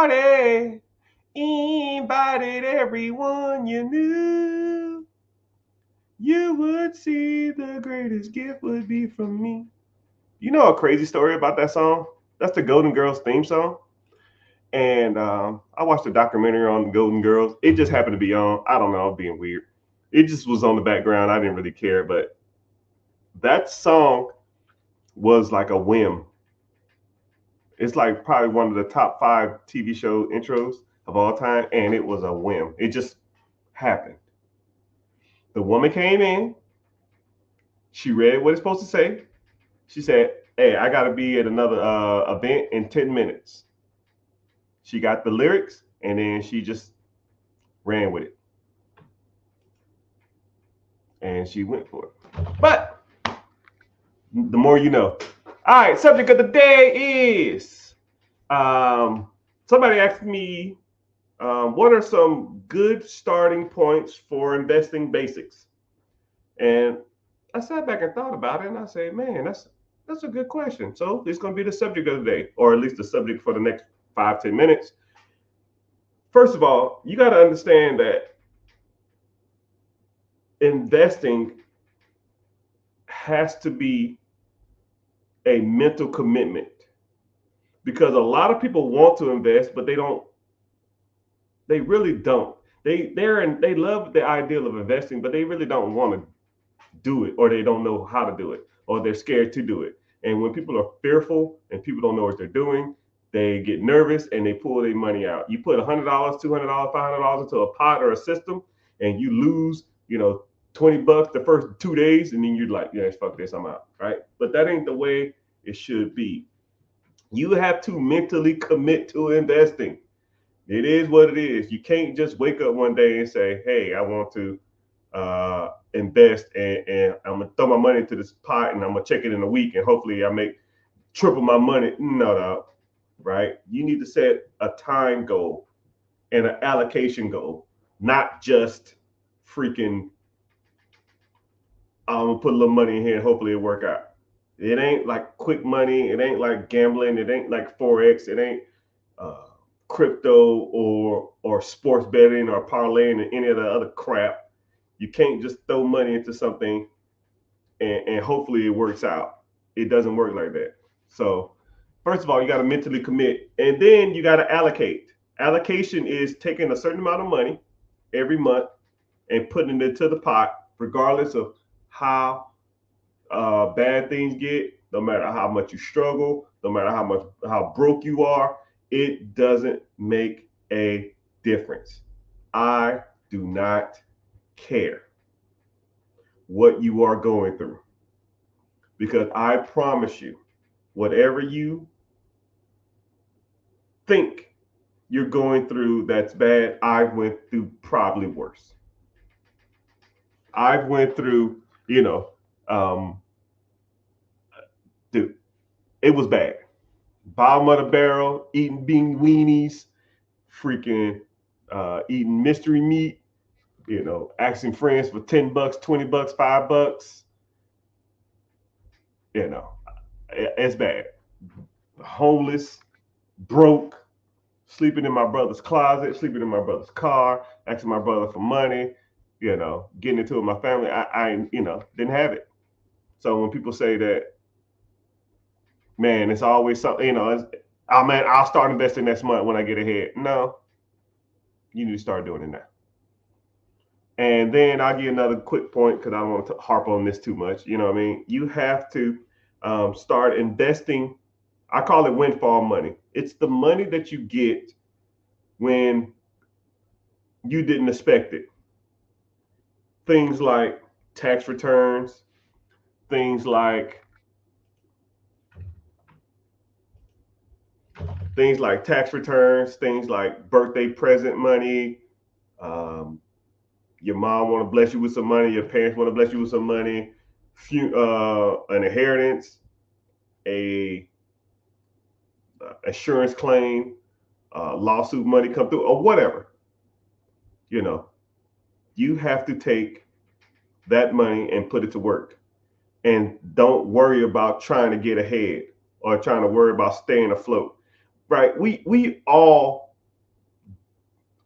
party. Invited everyone you knew. You would see the greatest gift would be from me. You know a crazy story about that song? That's the Golden Girls theme song. And I watched a documentary on the Golden Girls. It just happened to be on. I don't know, I'm being weird. It just was on the background. I didn't really care, but that song was like a whim. It's like probably one of the top 5 TV show intros of all time, and it was a whim. It just happened. The woman came in. She read what it's supposed to say. She said, "Hey, I gotta be at another event in 10 minutes." She got the lyrics, and then she just ran with it, and she went for it. But the more you know. All right, subject of the day is somebody asked me what are some good starting points for investing basics, and I sat back and thought about it, and I said, man, that's a good question. So it's going to be the subject of the day, or at least the subject for the next 5-10 minutes. First of all, you got to understand that investing has to be a mental commitment because a lot of people want to invest, but they don't. They really don't. They love the ideal of investing, but they really don't want to do it, or they don't know how to do it, or they're scared to do it. And when people are fearful and people don't know what they're doing, they get nervous and they pull their money out. You put $100, $200, $500 into a pot or a system, and you lose, $20 the first 2 days, and then you're like, yeah, fuck this, I'm out, right? But that ain't the way it should be. You have to mentally commit to investing. It is what it is. You can't just wake up one day and say, hey, I want to invest, and I'm gonna throw my money into this pot, and I'm gonna check it in a week, and hopefully I make triple my money. No, right? You need to set a time goal and an allocation goal, not just freaking I'm gonna put a little money in here and hopefully it work out. It ain't like quick money. It ain't like gambling. It ain't like forex. It ain't uh, crypto or sports betting or parlaying and any of the other crap. You can't just throw money into something and hopefully it works out. It doesn't work like that. So first of all, you got to mentally commit, and then you got to allocate. Allocation is taking a certain amount of money every month and putting it into the pot, regardless of how bad things get. No matter how much you struggle, no matter how broke you are, it doesn't make a difference. I do not care what you are going through, because I promise you, whatever you think you're going through that's bad, I went through probably worse. I went through, um, dude, it was bad. Bottom of the barrel, eating bean weenies, freaking eating mystery meat, asking friends for $10, $20, $5. You know, it's bad. Homeless, broke, sleeping in my brother's closet, sleeping in my brother's car, asking my brother for money, getting into it with my family. I didn't have it. So when people say that, man, it's always something, oh man, I'll start investing next month when I get ahead. No, you need to start doing it now. And then I'll give you another quick point because I don't want to harp on this too much. You know what I mean? You have to start investing. I call it windfall money. It's the money that you get when you didn't expect it. Things like tax returns, things like things like birthday present money. Um, your mom want to bless you with some money. Your parents want to bless you with some money. An inheritance, a insurance claim, lawsuit money come through, or whatever. You have to take that money and put it to work, and don't worry about trying to get ahead or trying to worry about staying afloat. Right? We all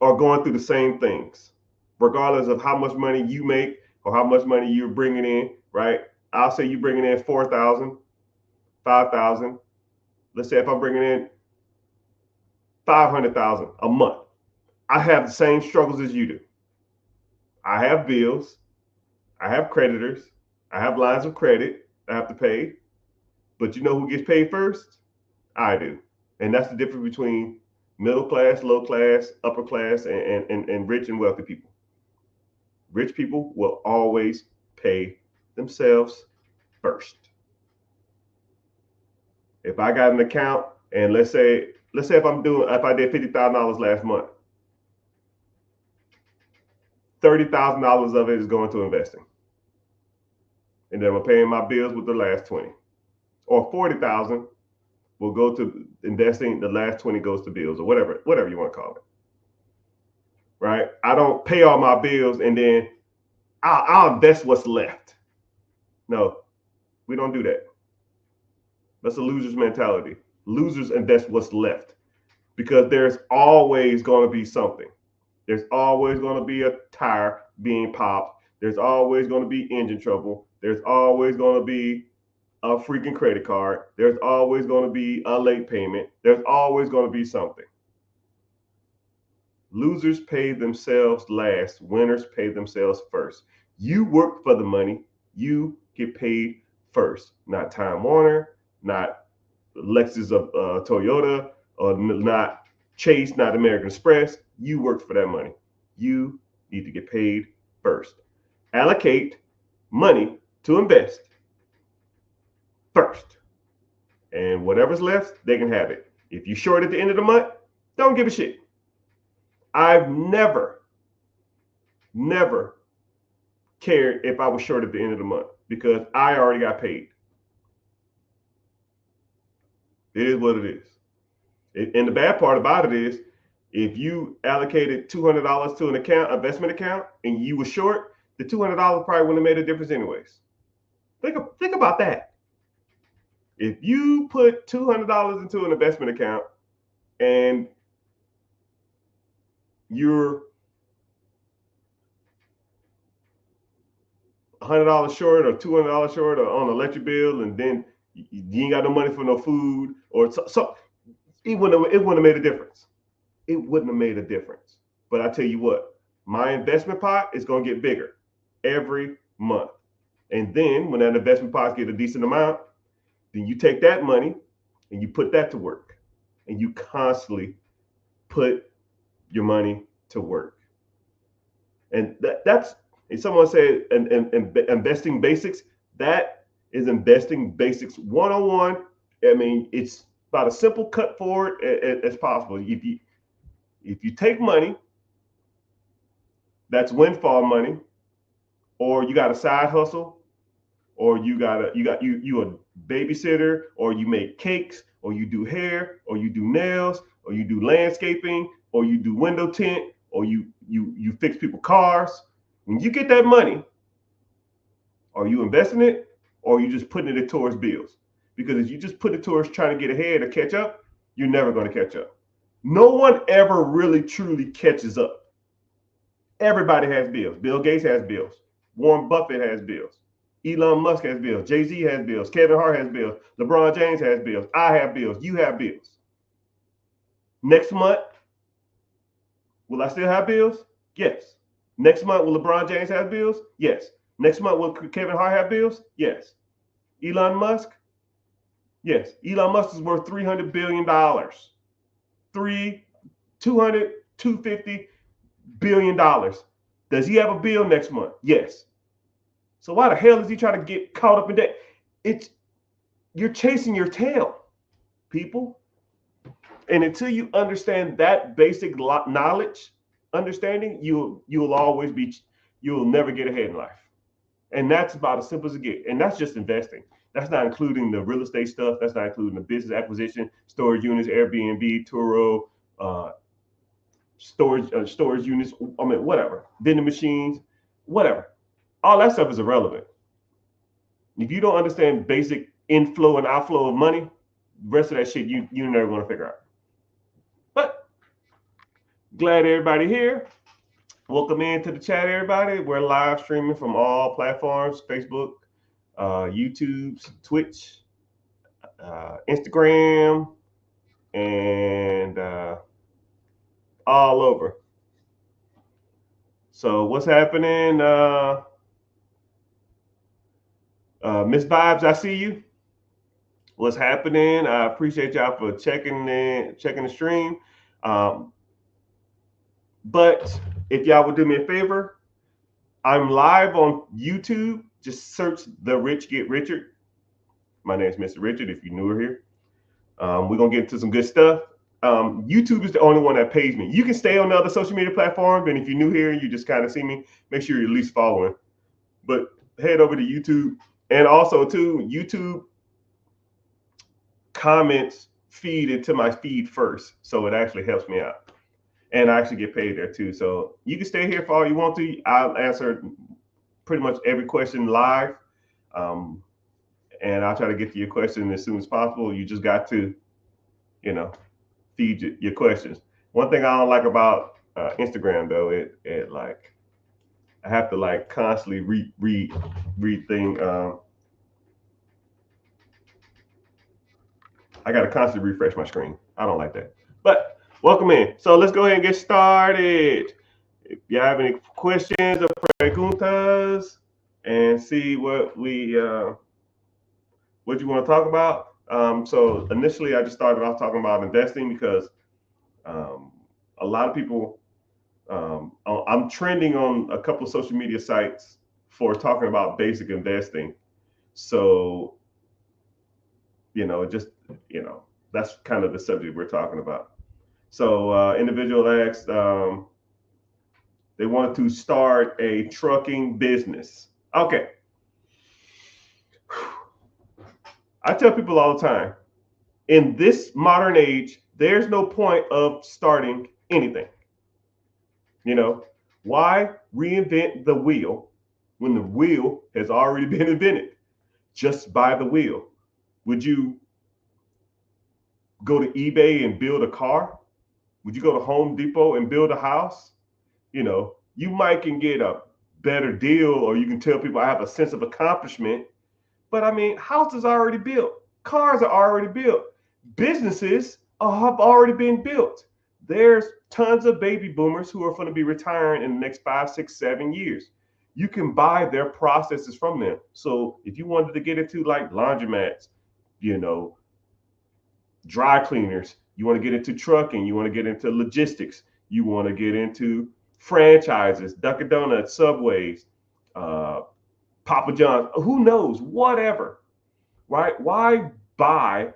are going through the same things, regardless of how much money you make or how much money you're bringing in, right? I'll say you're bringing in 4,000, 5,000. Let's say if I'm bringing in 500,000 a month, I have the same struggles as you do. I have bills, I have creditors, I have lines of credit I have to pay. But you know who gets paid first? I do. And that's the difference between middle class, low class, upper class, and rich and wealthy people. Rich people will always pay themselves first. If I got an account and let's say if I did $50,000 last month, $30,000 of it is going to investing. And then I'm paying my bills with the last 20. Or 40,000 will go to investing, the last 20 goes to bills or whatever you want to call it. Right? I don't pay all my bills and then I'll invest what's left. No, we don't do that. That's a loser's mentality. Losers invest what's left because there's always going to be something. There's always going to be a tire being popped. There's always going to be engine trouble. There's always going to be a freaking credit card. There's always going to be a late payment. There's always going to be something. Losers pay themselves last. Winners pay themselves first. You work for the money. You get paid first. Not Time Warner, not Lexus of Toyota, or not Chase, not American Express. You worked for that money. You need to get paid first. Allocate money to invest first. And whatever's left, they can have it. If you short at the end of the month, don't give a shit. I've never cared if I was short at the end of the month because I already got paid. It is what it is. And the bad part about it is if you allocated $200 to an investment account, and you were short, the $200 probably wouldn't have made a difference anyways. Think about that. If you put $200 into an investment account and you're $100 short or $200 short or on an electric bill, and then you ain't got no money for no food, or so it wouldn't have made a difference. It wouldn't have made a difference. But I tell you what, my investment pot is going to get bigger every month. And then when that investment pot gets a decent amount, then you take that money and you put that to work. And you constantly put your money to work. And that's, if someone said investing basics, that is investing basics 101. I mean, it's about as simple cut forward as possible. If you take money that's windfall money, or you got a side hustle, or you a babysitter, or you make cakes, or you do hair, or you do nails, or you do landscaping, or you do window tint, or you fix people's cars. When you get that money, are you investing it, or are you just putting it towards bills? Because if you just put it towards trying to get ahead or catch up, you're never going to catch up. No one ever really truly catches up. Everybody has bills. Bill Gates has bills. Warren Buffett has bills. Elon Musk has bills. Jay-Z has bills. Kevin Hart has bills. LeBron James has bills. I have bills. You have bills. Next month, will I still have bills? Yes. Next month, will LeBron James have bills? Yes. Next month, will Kevin Hart have bills? Yes. Elon Musk? Yes. Elon Musk is worth $300 billion. 250 billion dollars. Does he have a bill next month? Yes. So why the hell is he trying to get caught up in that? You're chasing your tail, people. And until you understand that basic understanding, you'll never get ahead in life. And that's about as simple as it gets. And that's just investing. That's not including the real estate stuff. That's not including the business acquisition, storage units, Airbnb, Turo, storage units. I mean, whatever, vending machines, whatever. All that stuff is irrelevant. If you don't understand basic inflow and outflow of money, the rest of that shit you're never going to figure out. But Glad everybody here. Welcome into the chat, everybody. We're live streaming from all platforms: Facebook, YouTube, Twitch, Instagram, and all over. So, what's happening? Miss Vibes, I see you. What's happening? I appreciate y'all for checking the stream. Um, but if y'all would do me a favor, I'm live on YouTube. Just search The Rich Get Richard. My name is Mr. Richard. If you're newer here, we're gonna get into some good stuff. YouTube is the only one that pays me. You can stay on the other social media platforms, and if you're new here and you just kind of see me, make sure you're at least following. But head over to YouTube, and also too, YouTube comments feed into my feed first, so it actually helps me out, and I actually get paid there too. So you can stay here for all you want to. I'll answer pretty much every question live, and I'll try to get to your question as soon as possible. You just got to, feed your questions. One thing I don't like about Instagram though, it like I have to like constantly read thing. I got to constantly refresh my screen. I don't like that. But welcome in. So let's go ahead and get started. If you have any questions or preguntas, and see what what you want to talk about. So initially, I just started off talking about investing because a lot of people. I'm trending on a couple of social media sites for talking about basic investing. So just that's kind of the subject we're talking about. So individual asked, they wanted to start a trucking business. Okay. I tell people all the time, in this modern age, there's no point of starting anything. Why reinvent the wheel when the wheel has already been invented? Just buy the wheel. Would you go to eBay and build a car? Would you go to Home Depot and build a house? You might can get a better deal, or you can tell people I have a sense of accomplishment. But I mean, houses are already built. Cars are already built. Businesses have already been built. There's tons of baby boomers who are going to be retiring in the next 5, 6, 7 years. You can buy their processes from them. So if you wanted to get into like laundromats, dry cleaners, you want to get into trucking, you want to get into logistics, you want to get into franchises, Dunkin' Donuts, Subways, Papa John's, who knows, whatever, right? Why buy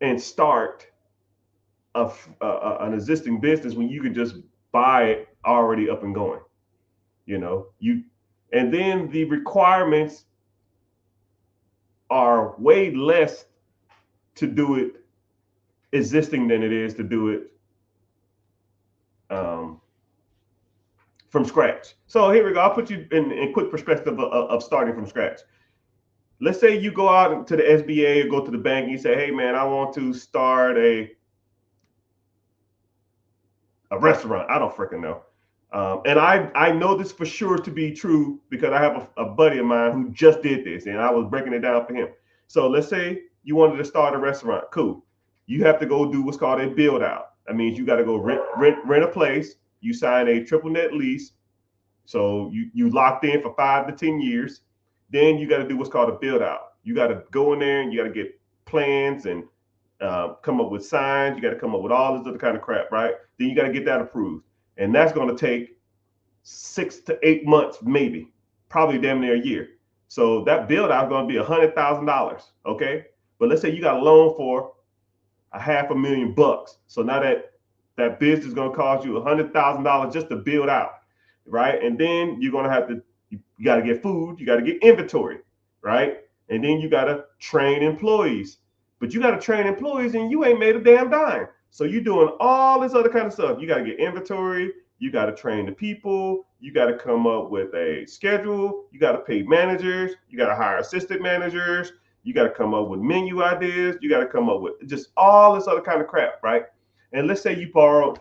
and start an existing business when you can just buy it already up and going? And then the requirements are way less to do it existing than it is to do it from scratch. So here we go. I'll put you in quick perspective of starting from scratch. Let's say you go out to the SBA or go to the bank and you say, hey man, I want to start a restaurant. I don't freaking know. And I know this for sure to be true because I have a buddy of mine who just did this and I was breaking it down for him. So let's say you wanted to start a restaurant. Cool. You have to go do what's called a build out. That means you got to go rent a place. You sign a triple net lease. So you locked in for 5 to 10 years. Then you got to do what's called a build out. You got to go in there and you got to get plans and come up with signs. You got to come up with all this other kind of crap, right? Then you got to get that approved. And that's going to take 6 to 8 months, maybe, probably damn near a year. So that build out is going to be $100,000. Okay. But let's say you got a loan for $500,000. So now that business is going to cost you $100,000 just to build out, right? And then you're going to have to, you got to get food, you got to get inventory, right? And then you got to train employees. But you got to train employees and you ain't made a damn dime. So you're doing all this other kind of stuff. You got to get inventory. You got to train the people. You got to come up with a schedule. You got to pay managers. You got to hire assistant managers. You got to come up with menu ideas. You got to come up with just all this other kind of crap, right? And let's say you borrowed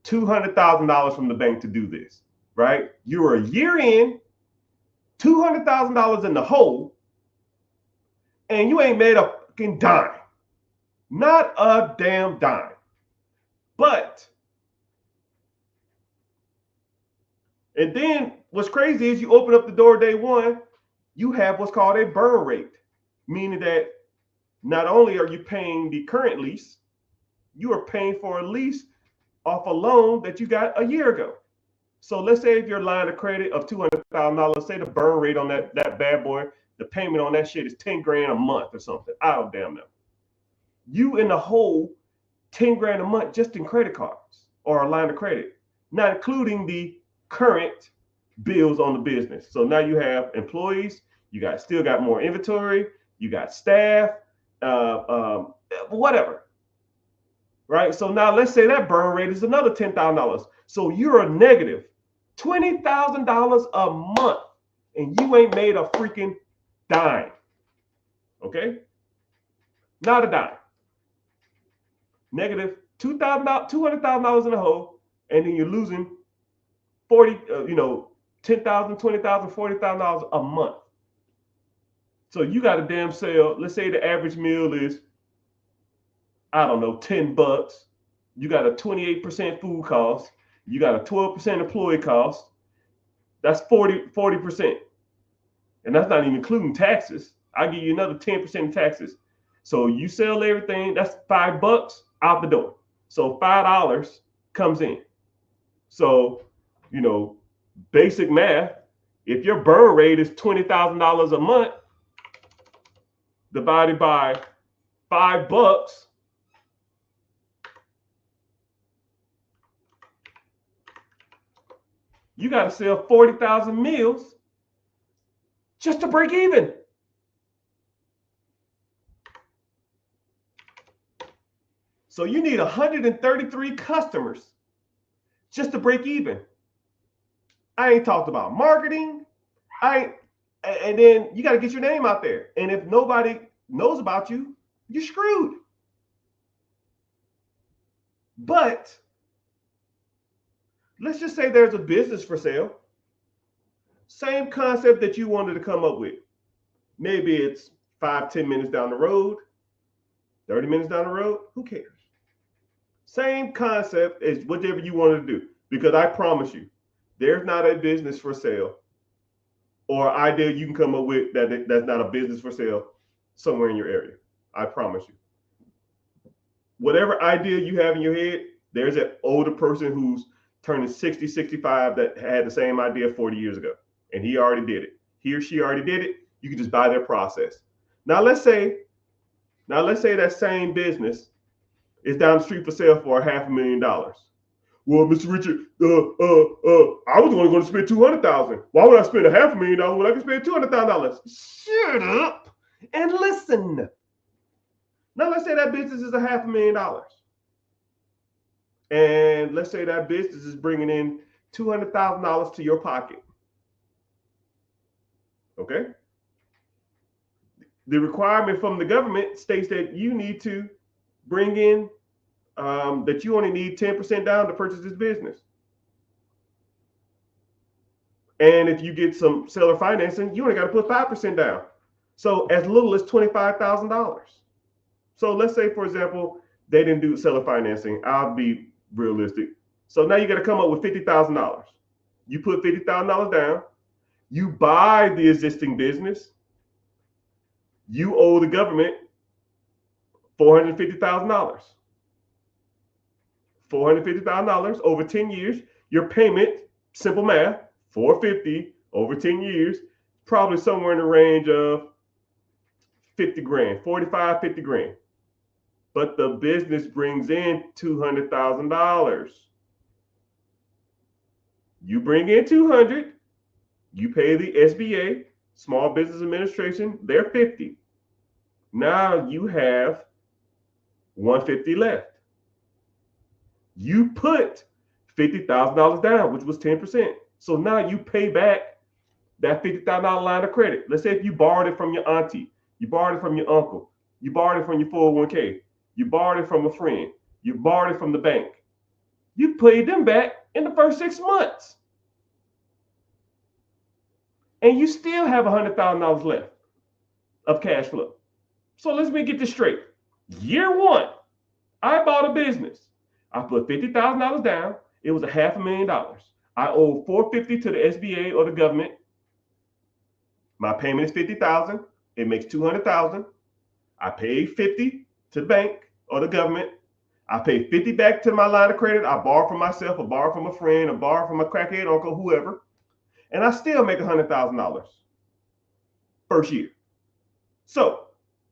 $200,000 from the bank to do this, right? You're a year in, $200,000 in the hole, and you ain't made a fucking dime. Not a damn dime. But, and then what's crazy is you open up the door day one, you have what's called a burn rate, meaning that not only are you paying the current lease, you are paying for a lease off a loan that you got a year ago. So let's say if your line of credit of $200,000, say the burn rate on that bad boy, the payment on that shit is 10 grand a month or something. I don't damn know. You in the hole 10 grand a month just in credit cards or a line of credit, not including the current bills on the business. So now you have employees, you still got more inventory, you got staff, whatever. Right? So now let's say that burn rate is another $10,000. So you're a negative $20,000 a month and you ain't made a freaking dime. Okay? Not a dime. Negative $200,000 in the hole, and then you're losing 40, $10,000, $20,000, $40,000 a month. So you got a damn sale. Let's say the average meal is, I don't know, $10. You got a 28% food cost. You got a 12% employee cost. That's 40%. And that's not even including taxes. I'll give you another 10% in taxes. So you sell everything, that's $5 out the door. So $5 comes in. So, basic math, if your burn rate is $20,000 a month divided by $5, you got to sell 40,000 meals just to break even. So you need 133 customers just to break even. I ain't talked about marketing. And then you got to get your name out there. And if nobody knows about you, you're screwed. But let's just say there's a business for sale. Same concept that you wanted to come up with. Maybe it's 5-10 minutes down the road, 30 minutes down the road. Who cares? Same concept as whatever you wanted to do. Because I promise you, there's not a business for sale or idea you can come up with that's not a business for sale somewhere in your area. I promise you. Whatever idea you have in your head, there's an older person who's turning 60, 65 that had the same idea 40 years ago. And he already did it. He or she already did it. You can just buy their process. Now let's say that same business is down the street for sale for $500,000. Well, Mr. Richard, I was only going to spend $200,000. Why would I spend $500,000 when I can spend $200,000? Shut up and listen. Now let's say that business is $500,000, and let's say that business is bringing in $200,000 to your pocket. Okay. The requirement from the government states that you need to bring in that you only need 10% down to purchase this business. And if you get some seller financing, you only got to put 5% down. So as little as $25,000. So let's say, for example, they didn't do seller financing. I'll be realistic. So now you got to come up with $50,000. You put $50,000 down. You buy the existing business. You owe the government $450,000. $450,000 over 10 years. Your payment, simple math, $450 over 10 years, probably somewhere in the range of 50 grand, 45, 50 grand. But the business brings in $200,000. You bring in 200, you pay the SBA, Small Business Administration, they're 50. Now you have 150 left. You put $50,000 down, which was 10%. So now you pay back that $50,000 line of credit. Let's say if you borrowed it from your auntie, you borrowed it from your uncle, you borrowed it from your 401k, you borrowed it from a friend, you borrowed it from the bank. You paid them back in the first 6 months. And you still have $100,000 left of cash flow. So let me get this straight. Year one, I bought a business. I put $50,000 down. It was $500,000. I owe $450 to the SBA or the government. My payment is $50,000. It makes $200,000. I pay $50 to the bank or the government. I pay $50 back to my line of credit. I borrow from myself, or borrow from a friend, or borrow from a crackhead uncle, whoever, and I still make $100,000 first year. So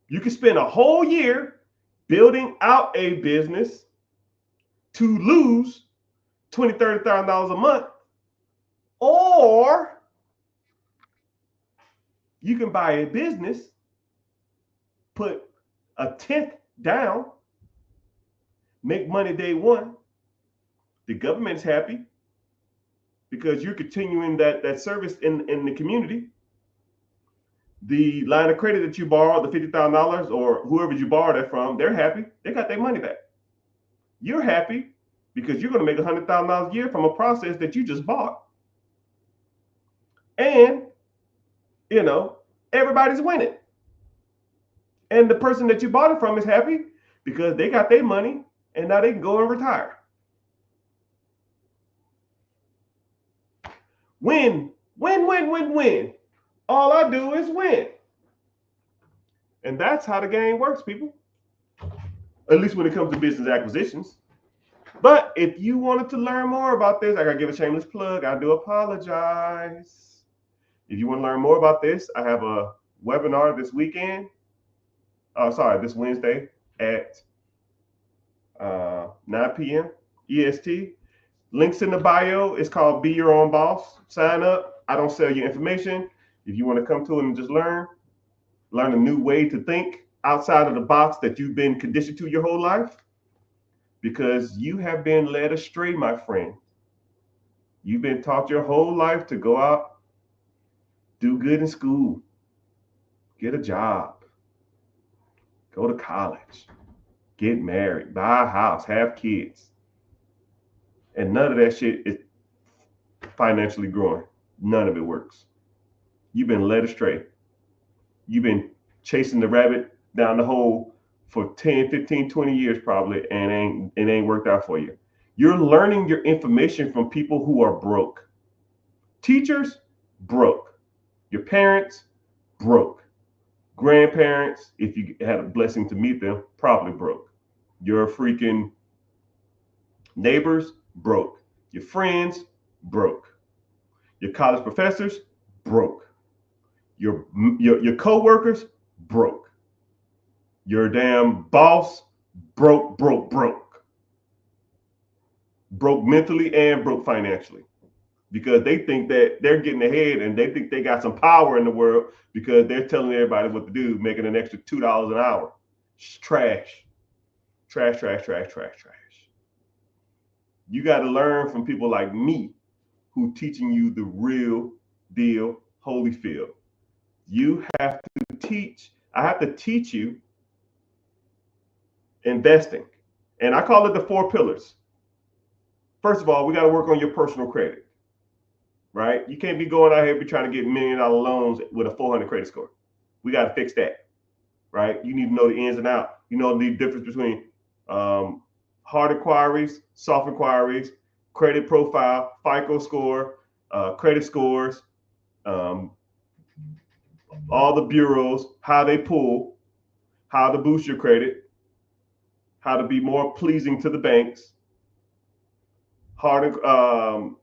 you can spend a whole year building out a business to lose $20,000, $30,000 a month, or you can buy a business, put a tenth down, make money day one. The government's happy because you're continuing that service in the community. The line of credit that you borrowed, the $50,000 or whoever you borrowed that from, they're happy. They got their money back. You're happy because you're going to make $100,000 a year from a process that you just bought. And, everybody's winning. And the person that you bought it from is happy because they got their money and now they can go and retire. Win, win, win, win, win. All I do is win. And that's how the game works, people. At least when it comes to business acquisitions. But if you wanted to learn more about this, I got to give a shameless plug. I do apologize. If you want to learn more about this, I have a webinar this weekend. This Wednesday at 9 p.m. EST. Links in the bio. It's called Be Your Own Boss. Sign up. I don't sell your information. If you want to come to it and just learn a new way to think outside of the box that you've been conditioned to your whole life, because you have been led astray, my friend. You've been taught your whole life to go out, do good in school, get a job, go to college, get married, buy a house, have kids. And none of that shit is financially growing. None of it works. You've been led astray. You've been chasing the rabbit down the hole for 10, 15, 20 years probably, and it ain't worked out for you. You're learning your information from people who are broke. Teachers, broke. Your parents, broke. Grandparents, if you had a blessing to meet them, probably broke. Your freaking neighbors, broke. Your friends, broke. Your college professors, broke. Your co-workers, broke. Your damn boss, broke. Broke mentally and broke financially. Because they think that they're getting ahead and they think they got some power in the world because they're telling everybody what to do, making an extra $2 an hour. It's trash. Trash. You got to learn from people like me who teaching you the real deal, Holyfield. You have to teach. I have to teach you investing. And I call it the 4 pillars. First of all, we got to work on your personal credit, right? You can't be going out here be trying to get $1 million loans with a 400 credit score. We got to fix that, right? You need to know the ins and outs. You know the difference between hard inquiries, soft inquiries, credit profile, FICO score, credit scores, all the bureaus, how they pull, how to boost your credit, how to be more pleasing to the banks, and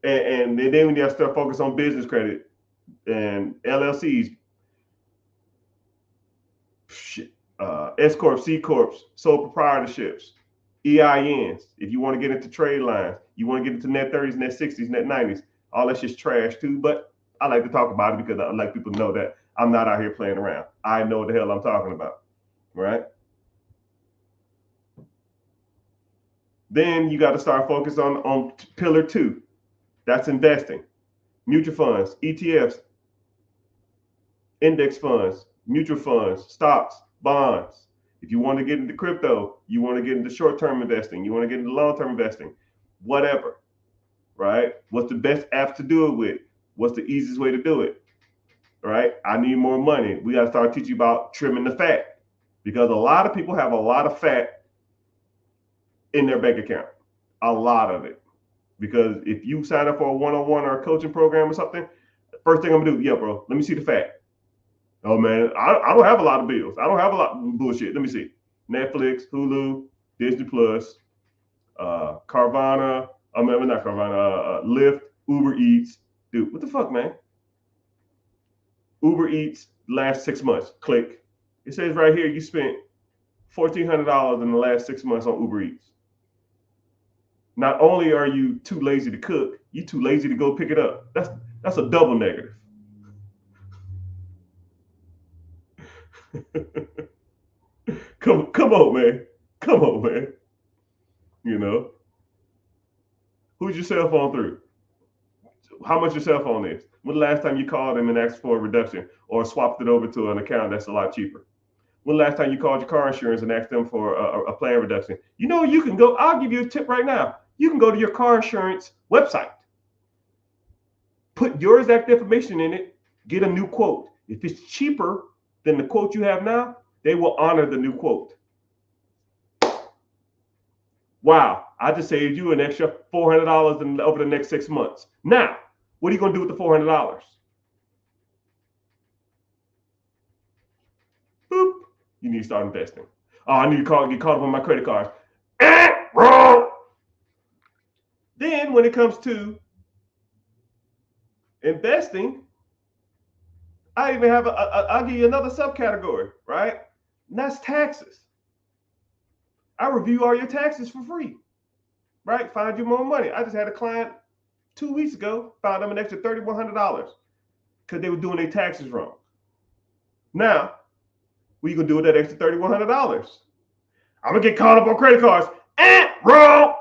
then when you start focus on business credit and LLCs, S corp, C corps, sole proprietorships, EINs. If you want to get into trade lines, you want to get into net 30s, net 60s, net 90s, all that's just trash too. But I like to talk about it because I like people to know that I'm not out here playing around. I know what the hell I'm talking about, right? Then you got to start focusing on pillar 2. That's investing. Mutual funds, ETFs, index funds, mutual funds, stocks, bonds, If you want to get into crypto, you want to get into short-term investing, you want to get into long-term investing, whatever, right? What's the best app to do it with? What's the easiest way to do it, right? I need more money. We got to start teaching you about trimming the fat, because a lot of people have a lot of fat in their bank account, a lot of it. Because if you sign up for a one-on-one or a coaching program or something, first thing I'm gonna do, yeah, bro, let me see the fat. Oh man, I don't have a lot of bills. I don't have a lot of bullshit. Let me see. Netflix, Hulu, Disney Plus, Carvana. I mean, not Carvana. Lyft, Uber Eats. Dude, what the fuck, man? Uber Eats last 6 months. Click. It says right here you spent $1,400 in the last 6 months on Uber Eats. Not only are you too lazy to cook, you too lazy to go pick it up. That's a double negative. come on, man. Come on, man. You know, who's your cell phone through? How much your cell phone is? When the last time you called them and asked for a reduction or swapped it over to an account that's a lot cheaper? When the last time you called your car insurance and asked them for a plan reduction? You know, you can go, I'll give you a tip right now. You can go to your car insurance website, put your exact information in it, get a new quote. If it's cheaper than the quote you have now, they will honor the new quote. Wow, I just saved you an extra $400 over the next 6 months. Now, what are you going to do with the $400? Boop. You need to start investing. Oh, I need to get caught up on my credit cards. Wrong. Then when it comes to investing, I even have I'll give you another subcategory, right? And that's taxes. I review all your taxes for free, right? Find you more money. I just had a client 2 weeks ago, found them an extra $3,100 because they were doing their taxes wrong. Now, what are you going to do with that extra $3,100? I'm going to get caught up on credit cards. Wrong.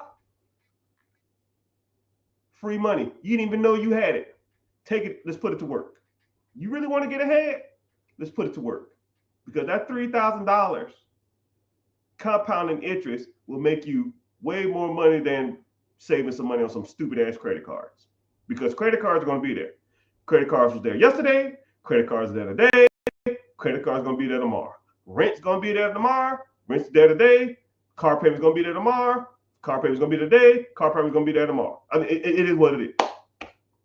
Free money. You didn't even know you had it. Take it. Let's put it to work. You really want to get ahead? Let's put it to work. Because that $3,000 compounding interest will make you way more money than saving some money on some stupid ass credit cards. Because credit cards are going to be there. Credit cards was there yesterday. Credit cards are there today. Credit cards are going to be there tomorrow. Rent's going to be there tomorrow. Rent's there today. Car payment's going to be there tomorrow. Car payment's going to be today. Car payment's going to be there tomorrow. I mean, it is what it is.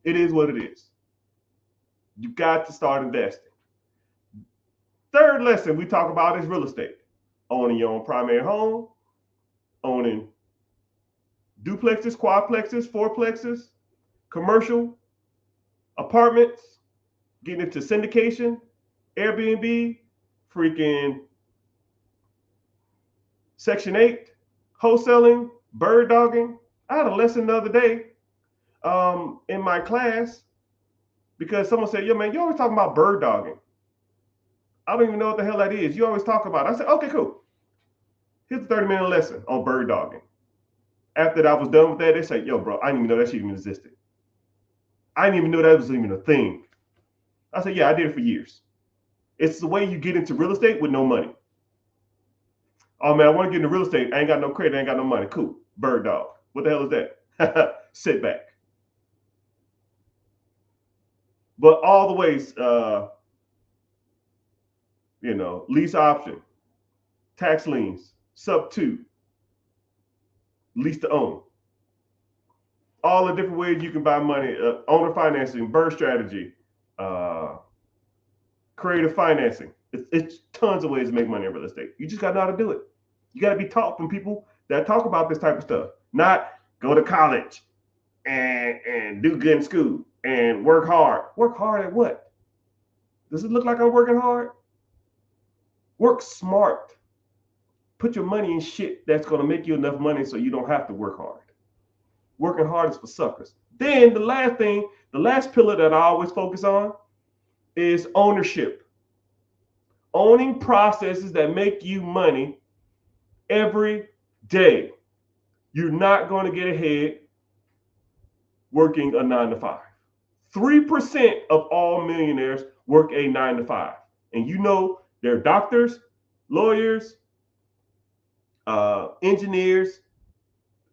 It is what it is. You got to start investing. Third lesson we talk about is real estate. Owning your own primary home, owning duplexes, quadplexes, fourplexes, commercial apartments, getting into syndication, Airbnb, freaking Section 8, wholesaling, bird dogging. I had a lesson the other day in my class because someone said, yo, man, you always talking about bird dogging. I don't even know what the hell that is. You always talk about it. I said, okay, cool. Here's a 30-minute lesson on bird dogging. After I was done with that, they said, yo, bro, I didn't even know that shit even existed. I didn't even know that was even a thing. I said, yeah, I did it for years. It's the way you get into real estate with no money. Oh, man, I want to get into real estate. I ain't got no credit. I ain't got no money. Cool. Bird dog. What the hell is that? Sit back. But all the ways, lease option, tax liens, sub 2, lease to own. All the different ways you can buy money, owner financing, bird strategy, creative financing. It's tons of ways to make money in real estate. You just got to know how to do it. You got to be taught from people that talk about this type of stuff, not go to college and do good in school and work hard. Work hard at what? Does it look like I'm working hard? Work smart. Put your money in shit that's going to make you enough money so you don't have to work hard. Working hard is for suckers. Then the last pillar that I always focus on is ownership. Owning processes that make you money every day. You're not going to get ahead working a 9-to-5. 3% of all millionaires work a 9-to-5. And you know they're doctors, lawyers, engineers,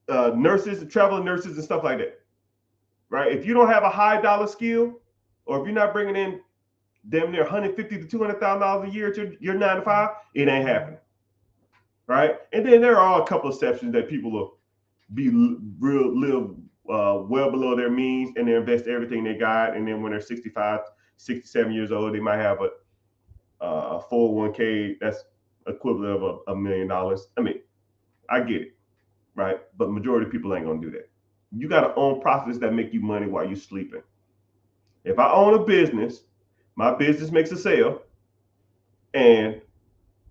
nurses, traveling nurses, and stuff like that. Right? If you don't have a high dollar skill, or if you're not bringing in damn near $150,000 to $200,000 a year to your 9 to 5, it ain't happening. Right? And then there are a couple of exceptions that people will live well below their means, and they invest everything they got, and then when they're 65, 67 years old, they might have a 401k that's equivalent of $1 million. I mean, I get it, right? But majority of people ain't gonna do that. You got to own processes that make you money while you're sleeping. If I own a business, my business makes a sale, and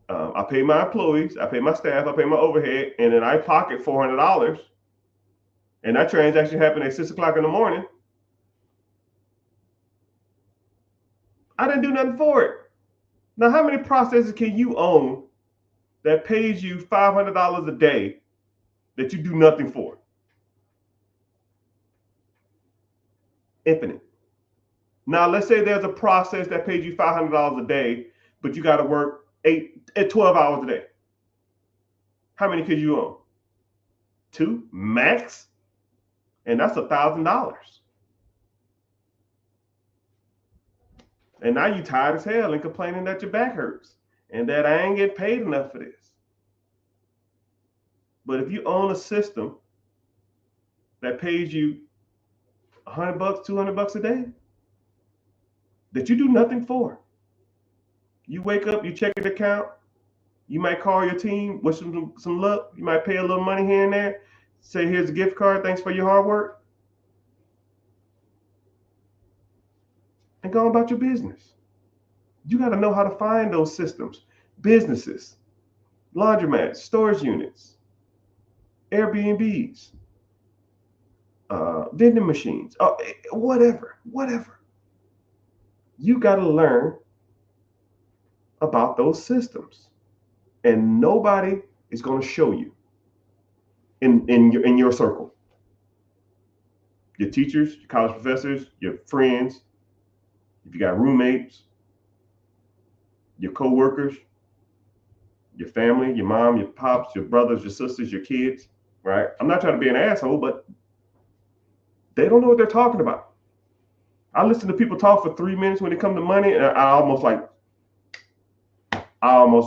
I pay my employees, I pay my staff, I pay my overhead, and then I pocket $400, and that transaction happened at 6 o'clock in the morning. I didn't do nothing for it. Now, how many processes can you own that pays you $500 a day that you do nothing for? Infinite. Now, let's say there's a process that pays you $500 a day, but you got to work 12 hours a day. How many could you own? 2 max, and that's $1,000. And now you tired as hell and complaining that your back hurts and that I ain't getting paid enough for this. But if you own a system that pays you $100, $200 a day that you do nothing for, you wake up, you check your account, you might call your team, wish them some luck, you might pay a little money here and there, say here's a gift card, thanks for your hard work, and go about your business. You got to know how to find those systems. Businesses, laundromats, storage units, Airbnbs, vending machines, whatever. You got to learn about those systems, and nobody is going to show you in your circle. Your teachers, your college professors, your friends, if you got roommates, your co-workers, your family, your mom, your pops, your brothers, your sisters, your kids, right? I'm not trying to be an asshole, but they don't know what they're talking about. I listen to people talk for 3 minutes when it comes to money, and I almost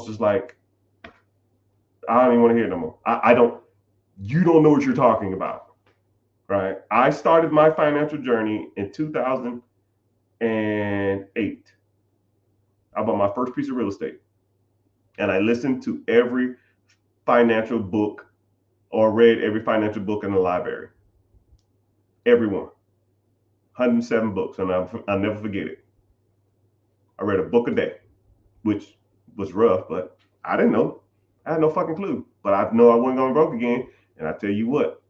just like, I don't even want to hear it no more. You don't know what you're talking about, right? I started my financial journey in 2008. I bought my first piece of real estate, and I listened to every financial book or read every financial book in the library. Every one. 107 books, and I'll never forget it. I read a book a day, which was rough, but I didn't know. I had no fucking clue, but I know I wasn't going broke again. And I tell you what,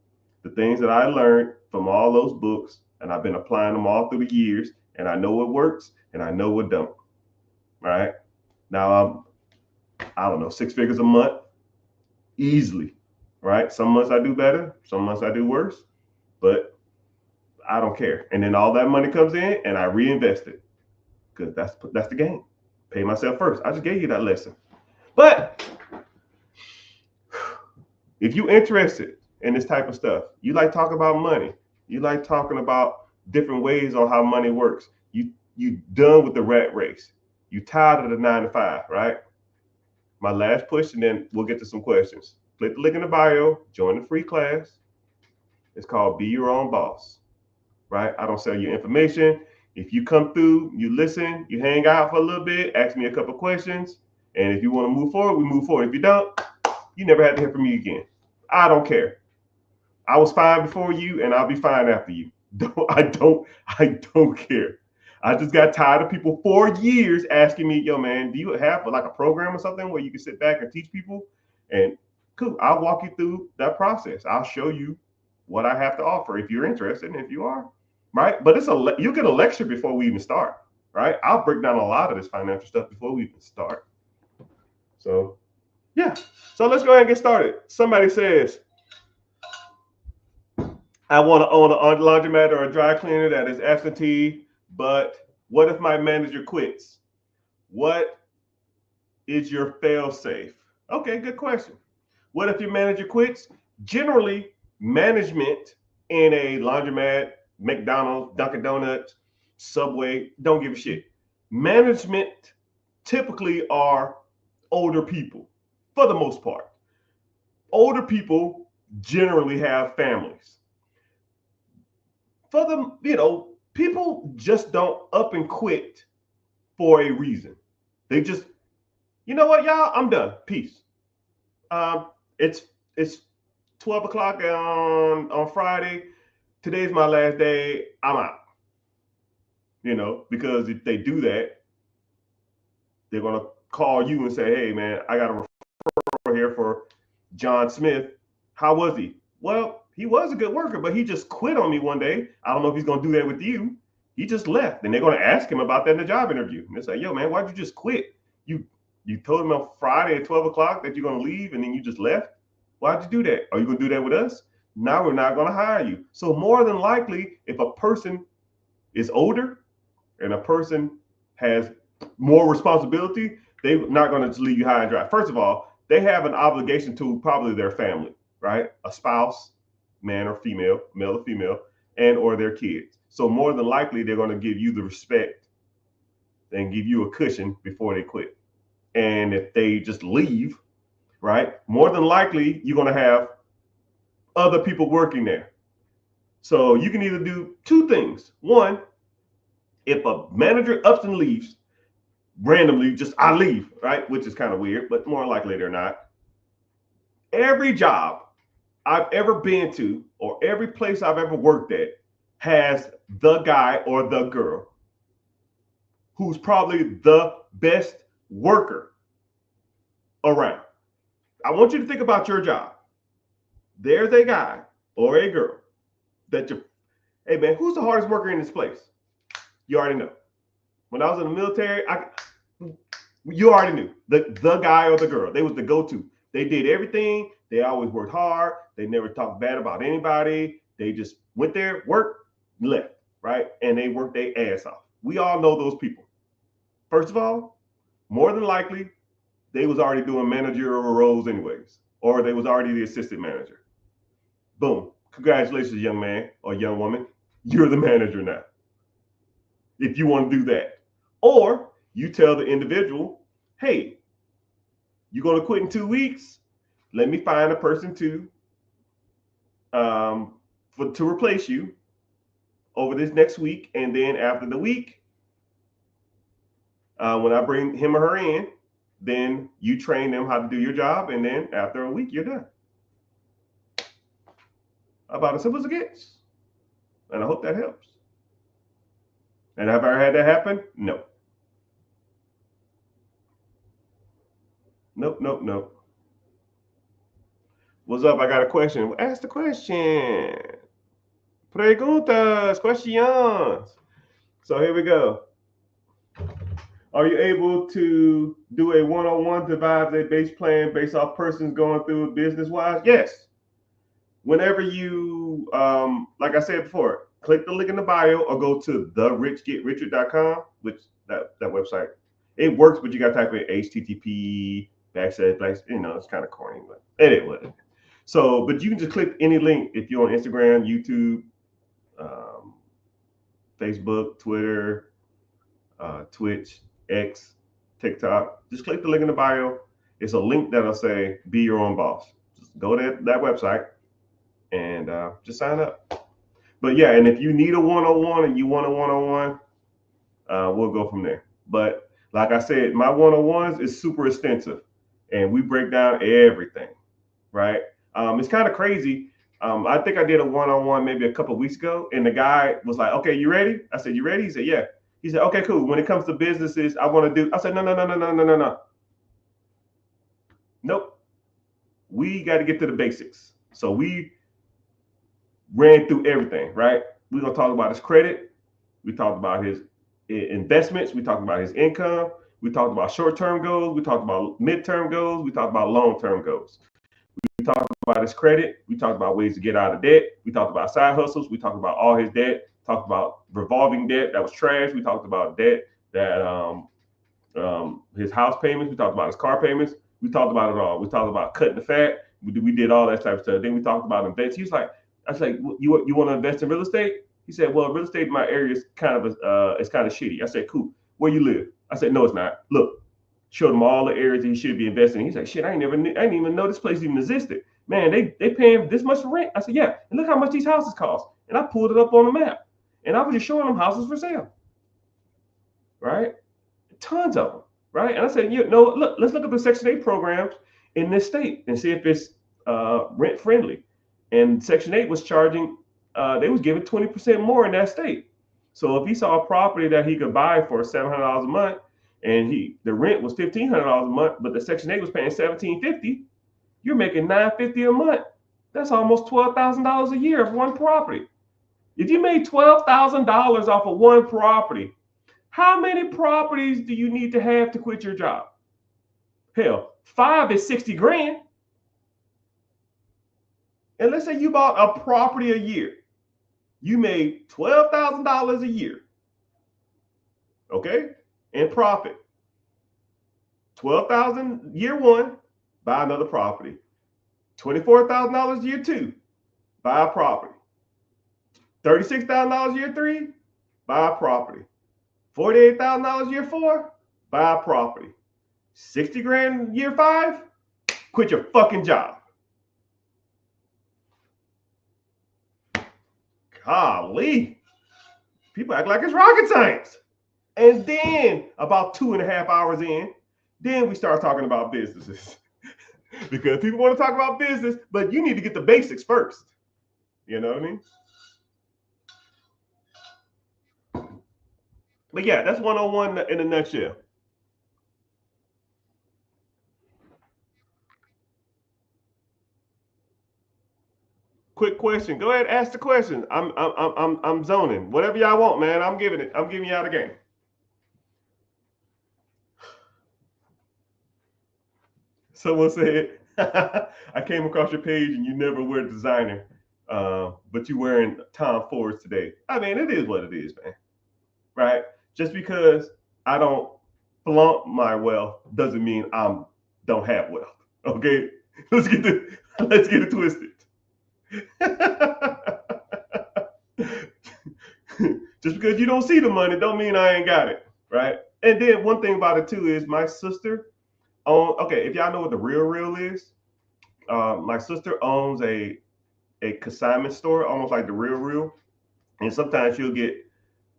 the things that I learned from all those books, and I've been applying them all through the years, and I know what works and I know what don't. Right now, I don't know, 6 figures a month, easily. Right? Some months I do better, some months I do worse, but I don't care. And then all that money comes in, and I reinvest it, because that's the game. Pay myself first. I just gave you that lesson. But if you're interested in this type of stuff, you like talking about money, you like talking about different ways on how money works, you done with the rat race, you tired of the 9 to 5, right? My last push, and then we'll get to some questions. Click the link in the bio, join the free class. It's called Be Your Own Boss, right? I don't sell your information. If you come through, you listen, you hang out for a little bit, ask me a couple questions, and if you want to move forward, we move forward. If you don't, you never have to hear from me again. I don't care. I was fine before you, and I'll be fine after you. I don't care. I just got tired of people for years asking me, yo, man, do you have like a program or something where you can sit back and teach people? And cool, I'll walk you through that process. I'll show you what I have to offer if you're interested, and if you are, right? But you get a lecture before we even start, right? I'll break down a lot of this financial stuff before we even start. So, yeah. So let's go ahead and get started. Somebody says, I want to own a laundromat or a dry cleaner that is absentee, but what if my manager quits? What is your fail safe? Okay, good question. What if your manager quits? Generally, management in a laundromat, McDonald's, Dunkin' Donuts, Subway don't give a shit. Management typically are older people for the most part. Older people generally have families. For them, people just don't up and quit for a reason. They just, you know what, y'all, I'm done. Peace. Um, it's it's 12 o'clock on Friday. Today's my last day. I'm out. Because if they do that, they're gonna call you and say, "Hey, man, I got a referral here for John Smith. How was he?" Well, he was a good worker, but he just quit on me one day. I don't know if he's gonna do that with you. He just left, and they're gonna ask him about that in the job interview. And they say, "Yo, man, why'd you just quit? You told him on Friday at 12 o'clock that you're gonna leave, and then you just left. Why'd you do that? Are you gonna do that with us? Now we're not gonna hire you." So more than likely, if a person is older and a person has more responsibility, they're not going to just leave you high and dry. First of all, they have an obligation to probably their family, right? A spouse, man or female, male or female, and or their kids. So more than likely, they're going to give you the respect and give you a cushion before they quit. And if they just leave, right, more than likely, you're going to have other people working there. So you can either do two things. One, if a manager ups and leaves randomly, just I leave, right? Which is kind of weird, but more likely they're not. Every job I've ever been to or every place I've ever worked at has the guy or the girl who's probably the best worker around. I want you to think about your job. There's a guy or a girl that hey man, who's the hardest worker in this place? You already know. When I was in the military, you already knew the guy or the girl. They was the go-to. They did everything. They always worked hard. They never talked bad about anybody. They just went there, worked, left, right? And they worked their ass off. We all know those people. First of all, more than likely, they was already doing managerial roles anyways, or they was already the assistant manager. Boom. Congratulations, young man or young woman. You're the manager now. If you want to do that. Or you tell the individual, hey, you're going to quit in 2 weeks. Let me find a person to replace you over this next week. And then after the week, when I bring him or her in, then you train them how to do your job. And then after a week, you're done. About as simple as it gets. And I hope that helps. And have I ever had that happen? No. Nope. What's up? I got a question. Ask the question. Preguntas, questions. So here we go. Are you able to do a one-on-one devise a base plan based off persons going through business-wise? Yes. Whenever you, like I said before, click the link in the bio or go to therichgetricher.com, which that website, it works, but you got to type in HTTP / it's kind of corny, but anyway. So, but you can just click any link if you're on Instagram, YouTube, Facebook, Twitter, Twitch, X, TikTok. Just click the link in the bio. It's a link that'll say "Be Your Own Boss." Just go to that website and just sign up. But yeah, and if you need a one-on-one and you want a one-on-one, we'll go from there. But like I said, my one-on-ones is super extensive, and we break down everything, right? It's kind of crazy. I think I did a one-on-one maybe a couple of weeks ago, and the guy was like, "Okay, you ready?" I said, "You ready?" He said, "Yeah." He said, "Okay, cool. When it comes to businesses, I want to do." I said, "No. Nope. We got to get to the basics." So we ran through everything, right? We're gonna talk about his credit. We talked about his investments. We talked about his income. We talked about short-term goals. We talked about midterm goals. We talked about long-term goals. We talked about his credit. We talked about ways to get out of debt. We talked about side hustles. We talked about all his debt. Talked about revolving debt that was trash. We talked about debt that his house payments. We talked about his car payments. We talked about it all. We talked about cutting the fat. We did all that type of stuff. Then we talked about invest. He was like, I was like, you want to invest in real estate? He said, well, real estate in my area is kind of it's kind of shitty. I said, cool. Where you live? I said, no, it's not. Look, showed him all the areas that he should be investing in. He's like, shit, I didn't even know this place even existed. Man, they paying this much for rent. I said, yeah, and look how much these houses cost. And I pulled it up on the map, and I was just showing them houses for sale, right? Tons of them, right? And I said, you know, look, let's look at the Section 8 programs in this state and see if it's rent friendly. And Section 8 was charging, they was giving 20% more in that state. So if he saw a property that he could buy for $700 a month, and the rent was $1,500 a month, but the Section 8 was paying $1,750, you're making $950 a month. That's almost $12,000 a year of one property. If you made $12,000 off of one property, how many properties do you need to have to quit your job? Hell, 5 is 60 grand. And let's say you bought a property a year. You made $12,000 a year. Okay? In profit. 12,000 year one, buy another property. $24,000 year two, buy a property. $36,000 year three, buy a property. $48,000 year four, buy a property. 60 grand year five, quit your fucking job. Golly. People act like it's rocket science. And then about 2.5 hours in, then we start talking about businesses. Because people want to talk about business, but you need to get the basics first. You know what I mean? But yeah, that's 101 in a nutshell. Quick question. Go ahead, ask the question. I'm zoning. Whatever y'all want, man. I'm giving it. I'm giving y'all the game. Someone said, I came across your page and you never wear designer, but you wearing Tom Fords today. I mean, it is what it is, man. Right? Just because I don't flaunt my wealth doesn't mean I don't have wealth. Okay? Let's get it twisted. Just because you don't see the money don't mean I ain't got it, right? And then one thing about it too is my sister okay, if y'all know what the Real is, my sister owns a consignment store, almost like the Real, and sometimes she'll get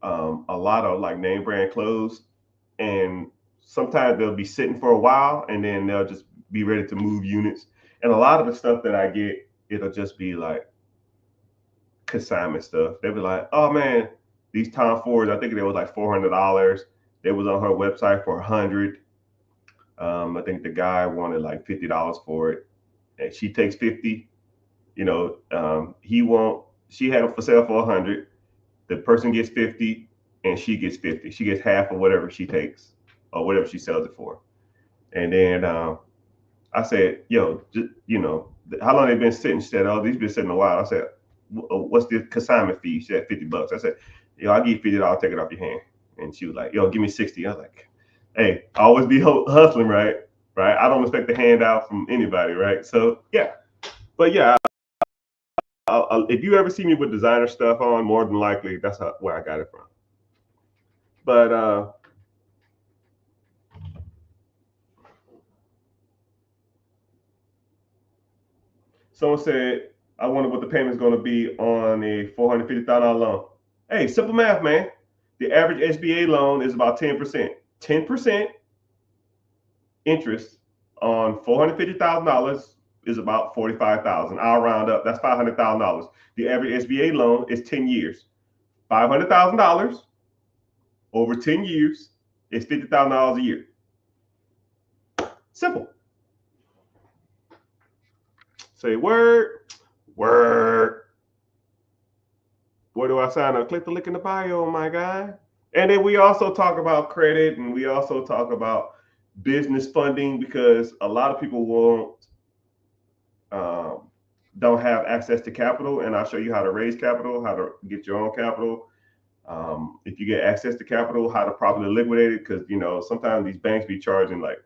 a lot of like name brand clothes, and sometimes they'll be sitting for a while, and then they'll just be ready to move units. And a lot of the stuff that I get, it'll just be like consignment stuff. They'll be like, oh man, these Tom Fords, I think they was like $400. They was on her website for $100. I think the guy wanted like $50 for it, and she takes 50. You know, she had them for sale for 100. The person gets 50, and she gets 50. She gets half of whatever she takes or whatever she sells it for. And then I said, yo, you know, how long they been sitting? She said, oh, these been sitting a while. I said, what's the consignment fee? She said $50. I said, yo, I'll give you $50. Take it off your hand. And she was like, yo, give me 60. I was like, hey, I always be hustling, right? Right. I don't expect a handout from anybody, right? So yeah, but yeah, if you ever see me with designer stuff on, more than likely that's where I got it from. But someone said, I wonder what the payment's going to be on a $450,000 loan. Hey, simple math, man. The average SBA loan is about 10%. 10% interest on $450,000 is about $45,000. I'll round up. That's $500,000. The average SBA loan is 10 years. $500,000 over 10 years is $50,000 a year. Simple. Say word. Where do I sign up? Click the link in the bio, my guy. And then we also talk about credit, and we also talk about business funding, because a lot of people don't have access to capital, and I'll show you how to raise capital, how to get your own capital. If you get access to capital, how to properly liquidate it, because you know sometimes these banks be charging like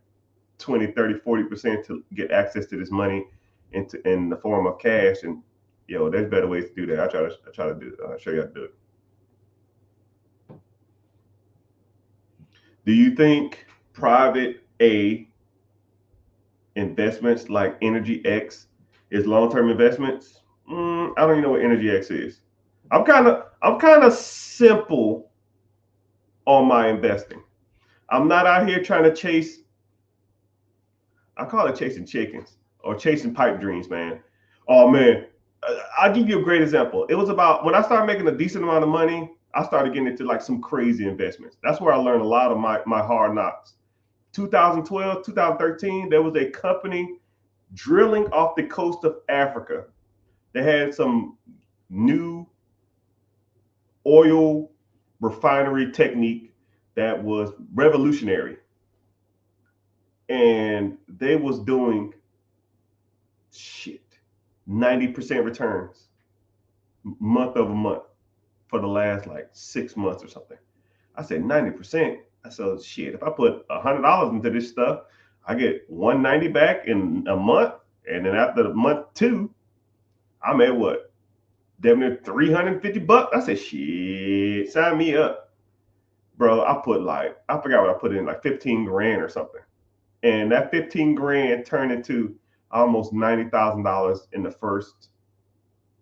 20, 30, 40% to get access to this money. in the form of cash. And there's better ways to do that. I try to do it. I'll show you how to do it. Do you think private A investments like Energy X is long-term investments? I don't even know what Energy X is. I'm kind of simple on my investing. I'm not out here trying to chase. I call it chasing chickens or chasing pipe dreams, man. Oh man, I'll give you a great example. It was about when I started making a decent amount of money. I started getting into like some crazy investments. That's where I learned a lot of my hard knocks. 2012, 2013, there was a company drilling off the coast of Africa. They had some new oil refinery technique that was revolutionary. And they was doing 90% returns month over month for the last like 6 months or something. I said 90%. I said, if I put $100 into this stuff, I get 190 back in a month. And then after the month 2, I'm at what? Damn near $350. I said, sign me up. Bro, I forgot what I put in, like 15 grand or something. And that 15 grand turned into almost $90,000 in the first,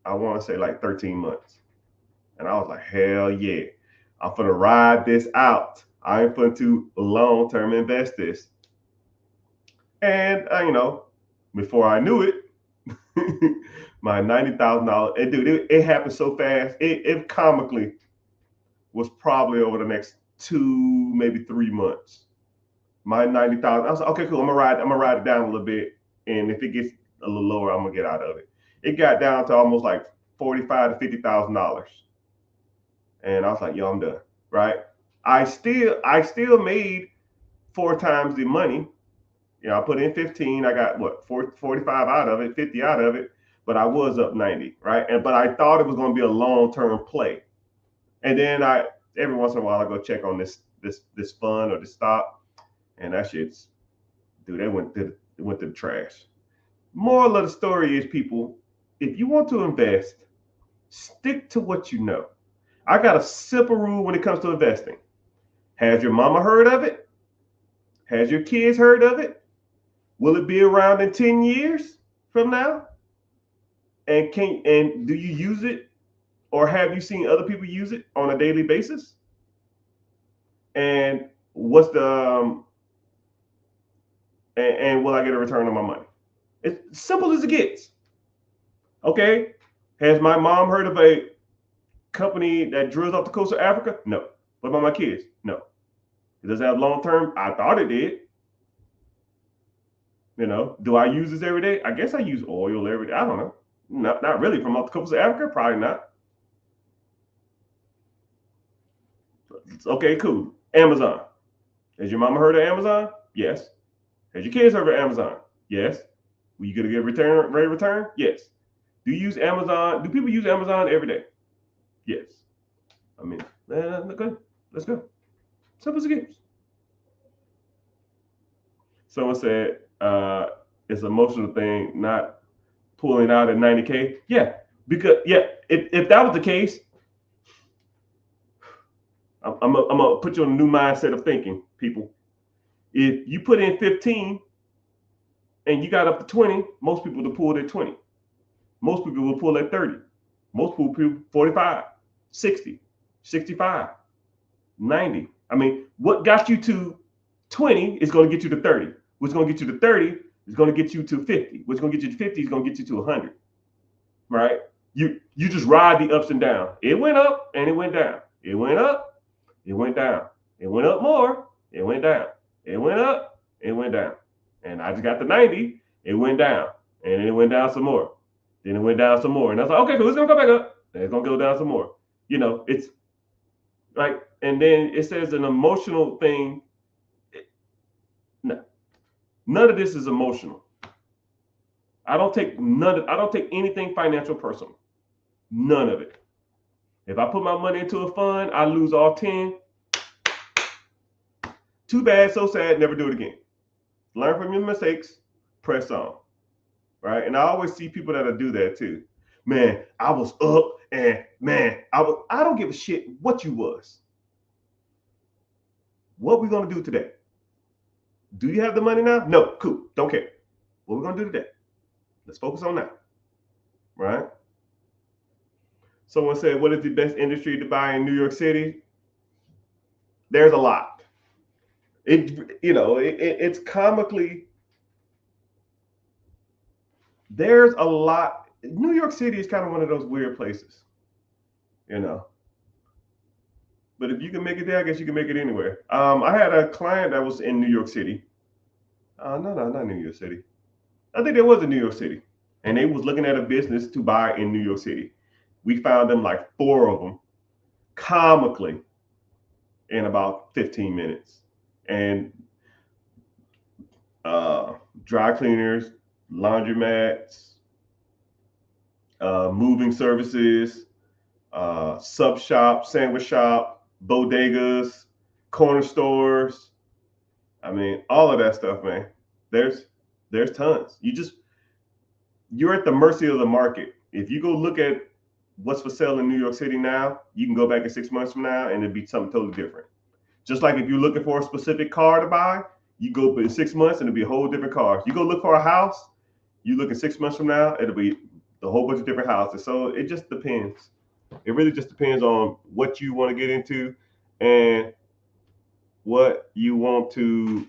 I want to say like 13 months. And I was like, hell yeah, I'm going to ride this out. I ain't going to long-term invest this. And, before I knew it, my $90,000, and dude, it happened so fast. It comically was probably over the next 2, maybe 3 months. My 90,000, I was like, okay, cool. I'm gonna ride it down a little bit, and if it gets a little lower, I'm gonna get out of it. It got down to almost like $45,000 to $50,000, and I was like, yo, I'm done. Right? I still made 4 times the money. I put in 15. I got what 45 out of it, 50 out of it, but I was up 90, right? But I thought it was going to be a long-term play, and then every once in a while I go check on this fund or this stock. And that shit's, dude, it went to the trash. Moral of the story is, people, if you want to invest, stick to what you know. I got a simple rule when it comes to investing. Has your mama heard of it? Has your kids heard of it? Will it be around in 10 years from now? And do you use it, or have you seen other people use it on a daily basis? And what's the and will I get a return on my money? It's simple as it gets. Okay. Has my mom heard of a company that drills off the coast of Africa? No. What about my kids? No. It doesn't have long term. I thought it did. Do I use this every day? I guess I use oil every day. I don't know. Not really. From off the coast of Africa? Probably not. Okay, cool. Amazon. Has your mama heard of Amazon? Yes. Has your kids heard of Amazon? Yes. Will you get a good rate of return? Yes. Do you use Amazon? Do people use Amazon every day? Yes. I mean, okay, let's go. Simple as it gets. Someone said it's an emotional thing, not pulling out at 90K. Yeah, because if that was the case, I'm gonna put you on a new mindset of thinking, people. If you put in 15 and you got up to 20, most people will pull at 20. Most people will pull at 30. Most people 45, 60, 65, 90. I mean, what got you to 20 is going to get you to 30. What's going to get you to 30 is going to get you to 50. What's going to get you to 50 is going to get you to 100. Right? You just ride the ups and downs. It went up and it went down. It went up, it went down. It went up more, it went down. It went up, it went down. And I just got to 90, it went down. And then it went down some more. Then it went down some more. And I was like, okay, cool, it's going to go back up. And it's going to go down some more. It's like, and then it says an emotional thing. No, none of this is emotional. I don't take anything financial personal. None of it. If I put my money into a fund, I lose all 10. Too bad, so sad, never do it again. Learn from your mistakes, press on. right? And I always see people that'll do that too. Man, I was up, and man, I don't give a shit what you was. What we gonna do today? Do you have the money now? No, cool, don't care. What we gonna do today? Let's focus on that, right? Someone said, what is the best industry to buy in New York City? There's a lot. It's comically, there's a lot. New York City is kind of one of those weird places, you know. But if you can make it there, I guess you can make it anywhere. I had a client that was in New York City. No, not New York City. I think there was in New York City, and they was looking at a business to buy in New York City. We found them like 4 of them, comically, in about 15 minutes, and dry cleaners, laundromats, moving services, sub shop, sandwich shop, bodegas, corner stores. I mean, all of that stuff, man. There's tons. You're at the mercy of the market. If you go look at what's for sale in New York City now, you can go back in 6 months from now and it'd be something totally different. Just like if you're looking for a specific car to buy, you go in 6 months and it'll be a whole different car. You go look for a house, you look in 6 months from now, it'll be a whole bunch of different houses. So it just depends. It really just depends on what you want to get into and what you want to,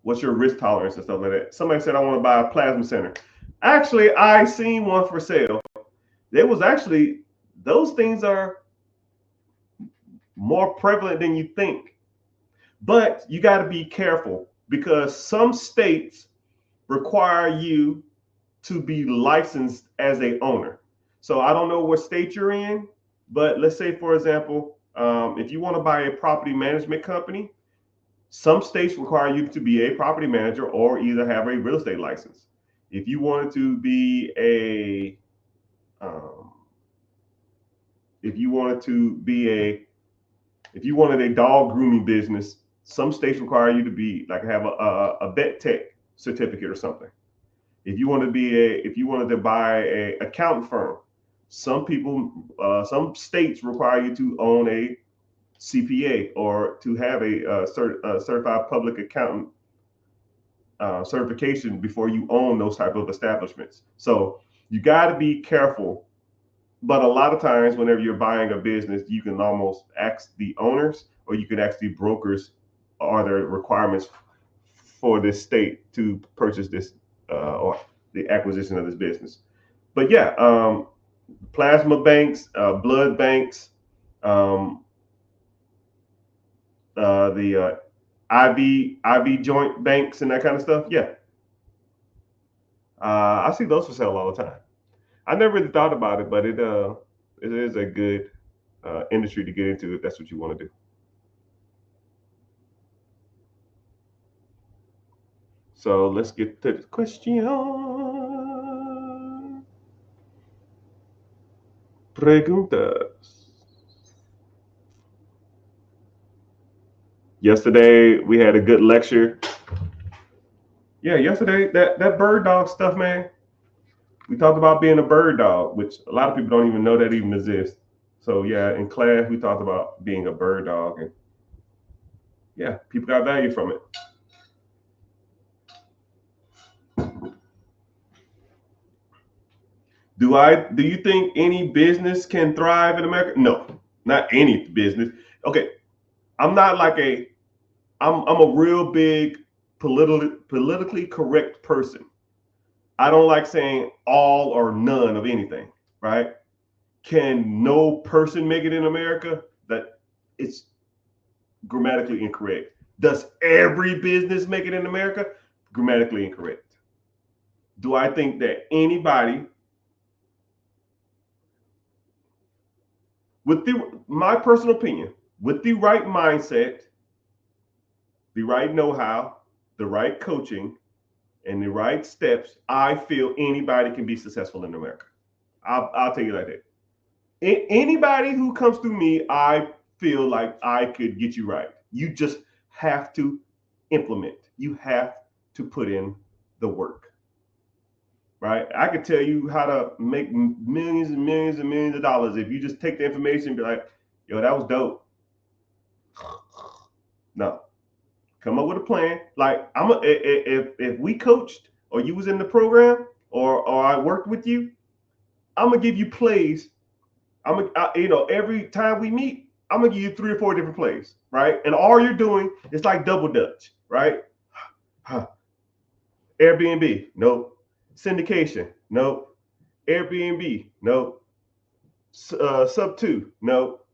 what's your risk tolerance and stuff like that. Somebody said, I want to buy a plasma center. Actually, I seen one for sale. There was actually, those things are more prevalent than you think. But you got to be careful because some states require you to be licensed as a owner. So I don't know what state you're in, but let's say, for example, if you want to buy a property management company, some states require you to be a property manager or either have a real estate license. If you wanted to be if you wanted a dog grooming business, some states require you to be like have a vet tech certificate or something. If you wanted to buy a accountant firm, some states require you to own a CPA or to have a certified public accountant certification before you own those type of establishments. So you got to be careful. But a lot of times, whenever you're buying a business, you can almost ask the owners, or you can ask the brokers, are there requirements for this state to purchase this or the acquisition of this business? But yeah, plasma banks, blood banks, the IV joint banks, and that kind of stuff. Yeah, I see those for sale all the time. I never really thought about it, but it is a good industry to get into if that's what you want to do. So let's get to the question. Preguntas. Yesterday we had a good lecture. Yeah, yesterday that bird dog stuff, man. We talked about being a bird dog, which a lot of people don't even know that even exists. So yeah, in class we talked about being a bird dog, and yeah, people got value from it. Do you think any business can thrive in America? No, not any business. Okay, I'm not like I'm a real big politically correct person. I don't like saying all or none of anything, right? Can no person make it in America? That it's grammatically incorrect. Does every business make it in America? Grammatically incorrect. Do I think that anybody with my personal opinion, with the right mindset, the right know-how, the right coaching, and the right steps, I feel anybody can be successful in America. I'll tell you like that. Anybody who comes through me, I feel like I could get you right. You just have to implement. You have to put in the work, right? I could tell you how to make millions and millions and millions of dollars if you just take the information and be like, yo, that was dope. No, come up with a plan. Like if we coached or you was in the program or I worked with you, I'm gonna give you plays. Every time we meet, I'm gonna give you 3 or 4 different plays, right? And all you're doing is like double dutch, right? Airbnb, nope. Syndication, nope. Airbnb, nope. Sub 2, nope.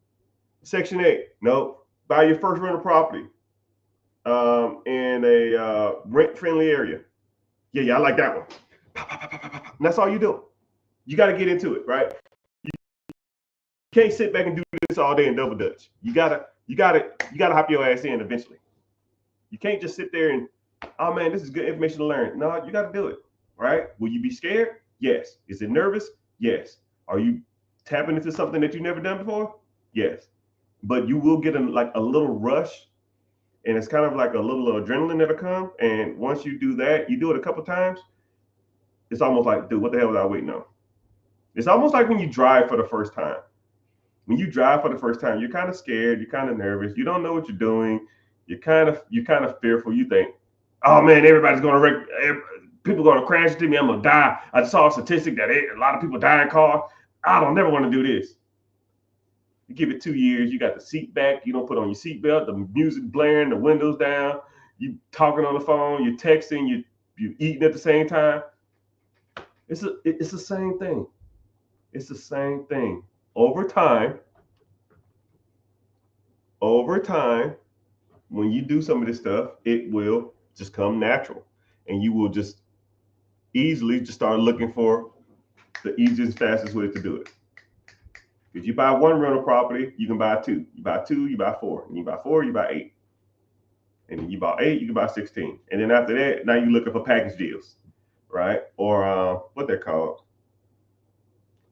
Section 8, nope. Buy your first rental property in a rent-friendly area. Yeah, I like that one. And that's all you do. You got to get into it, right? You can't sit back and do this all day and double dutch. You gotta hop your ass in eventually. You can't just sit there and, oh man, this is good information to learn. No, you got to do it, right? Will you be scared? Yes. Is it nervous? Yes. Are you tapping into something that you've never done before? Yes. But you will get a little rush, and it's kind of like a little adrenaline that'll come. And once you do that, you do it a couple times, it's almost like, dude, what the hell was I waiting on? It's almost like when you drive for the first time. When you drive for the first time, you're kind of scared, you're kind of nervous, you don't know what you're doing, you're kind of fearful. You think, oh man, everybody's gonna wreck, people are gonna crash into me, I'm gonna die. I just saw a statistic that a lot of people die in cars. I don't never want to do this. You give it 2 years, you got the seat back, you don't put on your seatbelt, the music blaring, the windows down, you talking on the phone, you're texting, you eating at the same time. It's the same thing. It's the same thing. Over time, when you do some of this stuff, it will just come natural, and you will just easily just start looking for the easiest, fastest way to do it. If you buy one rental property, you can buy two. You buy two, you buy four. And you buy four, you buy eight. And then you buy 8, you can buy 16. And then after that, now you're looking for package deals, right? Or what they're called,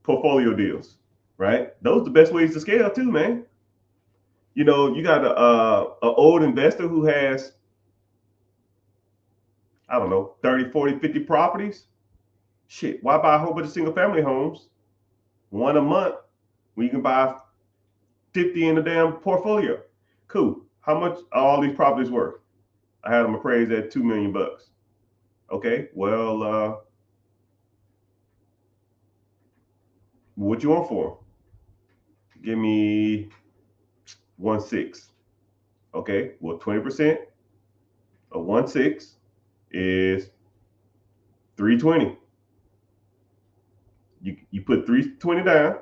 portfolio deals, right? Those are the best ways to scale too, man. You know, you got a old investor who has, I don't know, 30, 40, 50 properties. Shit, why buy a whole bunch of single family homes, one a month, when you can buy 50 in a damn portfolio? Cool. How much are all these properties worth? I had them appraised at $2 million. Okay, well, what you want for them? Give me 1.6. Okay, well, 20% of 1.6 is 320. You put 320 down,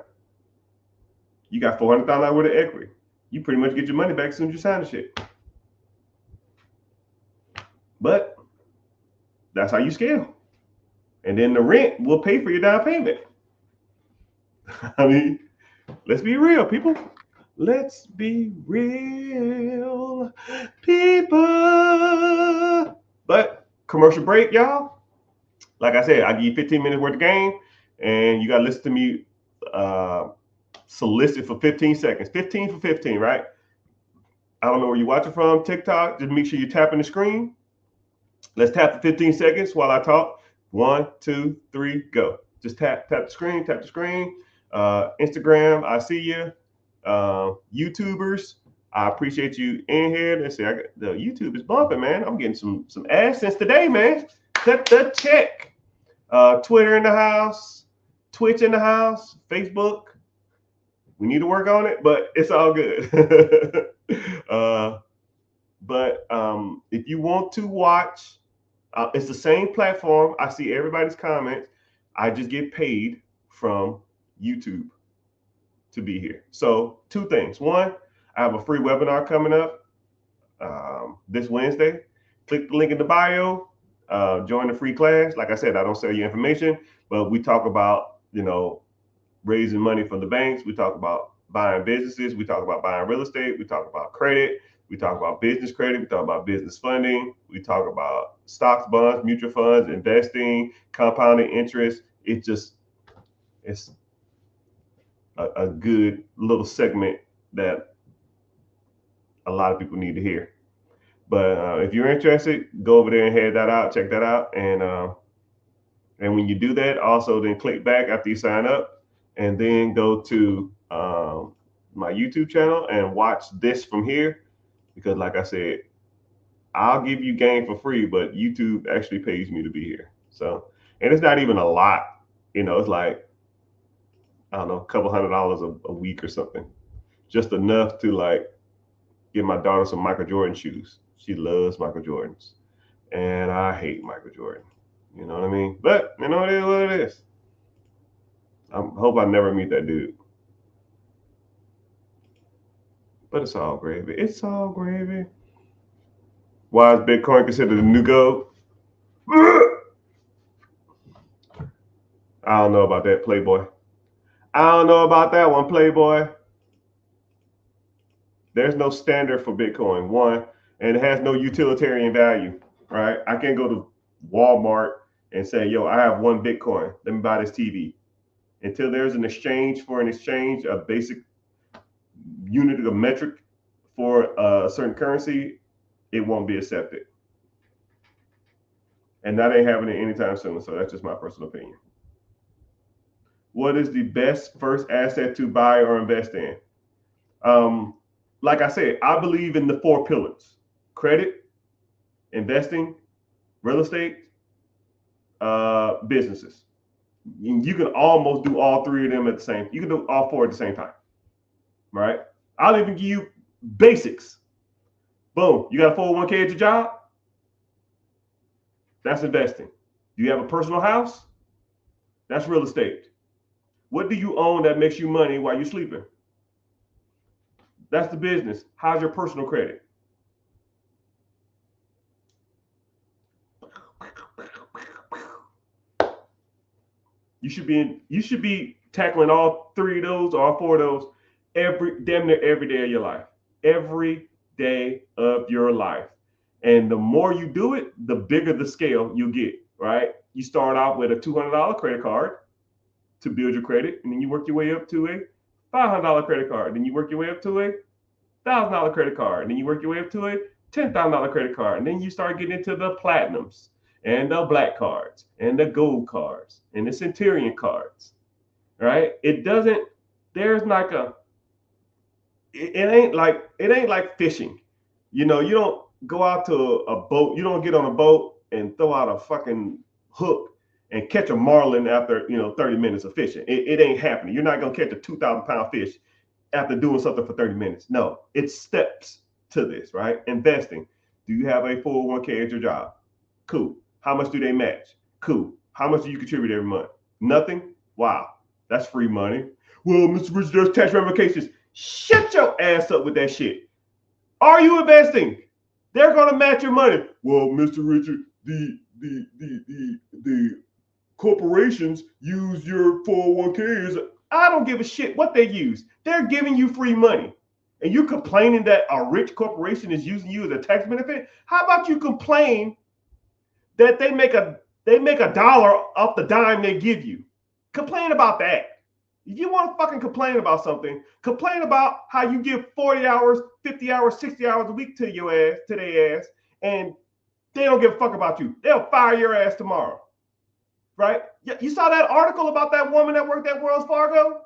you got $400,000 worth of equity. You pretty much get your money back as soon as you sign the shit. But that's how you scale. And then the rent will pay for your down payment. I mean, let's be real, people. Let's be real, people. But commercial break, y'all. Like I said, I give you 15 minutes worth of game, and you got to listen to me solicit for 15 seconds. 15 for 15, right? I don't know where you're watching from, TikTok. Just make sure you're tapping the screen. Let's tap for 15 seconds while I talk. 1, 2, 3, go. Just tap the screen, tap the screen. Instagram, I see you. YouTubers, I appreciate you in here. Let's see, the YouTube is bumping, man. I'm getting some AdSense today, man. Cut the check. Twitter in the house, Twitch in the house, Facebook. We need to work on it, but it's all good. But if you want to watch, it's the same platform. I see everybody's comments. I just get paid from YouTube to be here. So 2 things. 1, I have a free webinar coming up this Wednesday. Click the link in the bio. Join the free class. Like I said, I don't sell you information, but we talk about, raising money from the banks. We talk about buying businesses. We talk about buying real estate. We talk about credit. We talk about business credit. We talk about business funding. We talk about stocks, bonds, mutual funds, investing, compounding interest. It's a good little segment that a lot of people need to hear. But if you're interested, go over there and head that out, check that out, and when you do that, also then click back after you sign up, and then go to my YouTube channel and watch this from here. Because, like I said, I'll give you game for free, but YouTube actually pays me to be here. So, and it's not even a lot. It's like, I don't know, a couple $100 a week or something, just enough to like get my daughter some Michael Jordan shoes. She loves Michael Jordans, and I hate Michael Jordan. You know what I mean? But it is what it is. I hope I never meet that dude. But it's all gravy. It's all gravy. Why is Bitcoin considered the new gold? I don't know about that, Playboy. I don't know about that one, Playboy. There's no standard for Bitcoin, one, and it has no utilitarian value, right? I can't go to Walmart and say, yo, I have one Bitcoin. Let me buy this TV. Until there's an exchange for an exchange, a basic unit of metric for a certain currency, it won't be accepted. And that ain't happening anytime soon. So that's just my personal opinion. What is the best first asset to buy or invest in? Like I said, I believe in the 4 pillars: credit, investing, real estate, businesses. You can almost do all 3 of them at the same. You can do all 4 at the same time, right? I'll even give you basics. Boom, you got a 401k at your job? That's investing. Do you have a personal house? That's real estate. What do you own that makes you money while you're sleeping? That's the business. How's your personal credit? You should be tackling all 3 of those or all 4 of those damn near every day of your life. Every day of your life. And the more you do it, the bigger the scale you get, right? You start out with a $200 credit card to build your credit, and then you work your way up to a $500 credit card. Then you work your way up to a $1,000 credit card. And then you work your way up to a $10,000 credit card. And then you start getting into the platinums and the black cards and the gold cards and the centurion cards, right? It ain't like fishing. You don't go out to a boat. You don't get on a boat and throw out a fucking hook and catch a marlin after 30 minutes of fishing. It ain't happening. You're not gonna catch a 2,000-pound fish after doing something for 30 minutes. No, it's steps to this, right? Investing. Do you have a 401k at your job? Cool. How much do they match? Cool. How much do you contribute every month? Nothing? Wow, that's free money. Well, Mr. Richard, there's tax ramifications. Shut your ass up with that shit. Are you investing? They're gonna match your money. Well, Mr. Richard, the corporations use your 401ks. I don't give a shit what they use. They're giving you free money. And you complaining that a rich corporation is using you as a tax benefit? How about you complain that they make a dollar off the dime they give you? Complain about that. If you want to fucking complain about something, complain about how you give 40 hours, 50 hours, 60 hours a week to their ass, and they don't give a fuck about you. They'll fire your ass tomorrow. Right? You saw that article about that woman that worked at Wells Fargo?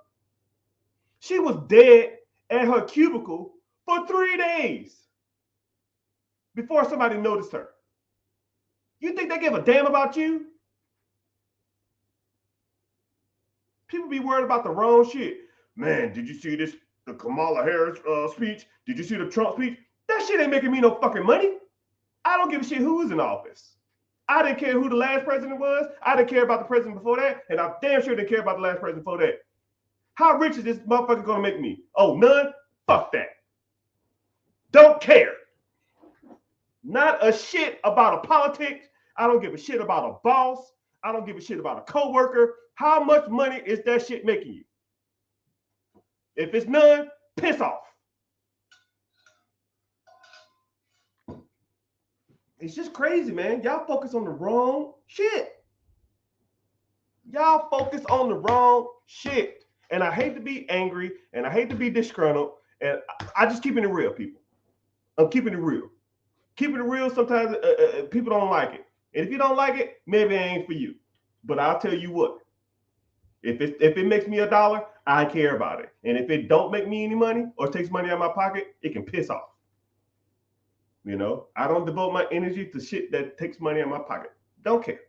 She was dead at her cubicle for 3 days before somebody noticed her. You think they give a damn about you? People be worried about the wrong shit. Man, did you see the Kamala Harris speech? Did you see the Trump speech? That shit ain't making me no fucking money. I don't give a shit who's in office. I didn't care who the last president was. I didn't care about the president before that. And I damn sure didn't care about the last president before that. How rich is this motherfucker gonna make me? Oh, none? Fuck that. Don't care. Not a shit about a politics. I don't give a shit about a boss. I don't give a shit about a coworker. How much money is that shit making you? If it's none, piss off. It's just crazy, man. Y'all focus on the wrong shit. Y'all focus on the wrong shit. And I hate to be angry and I hate to be disgruntled. And I just keeping it real, people. I'm keeping it real. Keeping it real, sometimes people don't like it. And if you don't like it, maybe it ain't for you. But I'll tell you what, if it makes me $1, I care about it. And if it don't make me any money or takes money out of my pocket, it can piss off. You know, I don't devote my energy to shit that takes money out of my pocket. Don't care.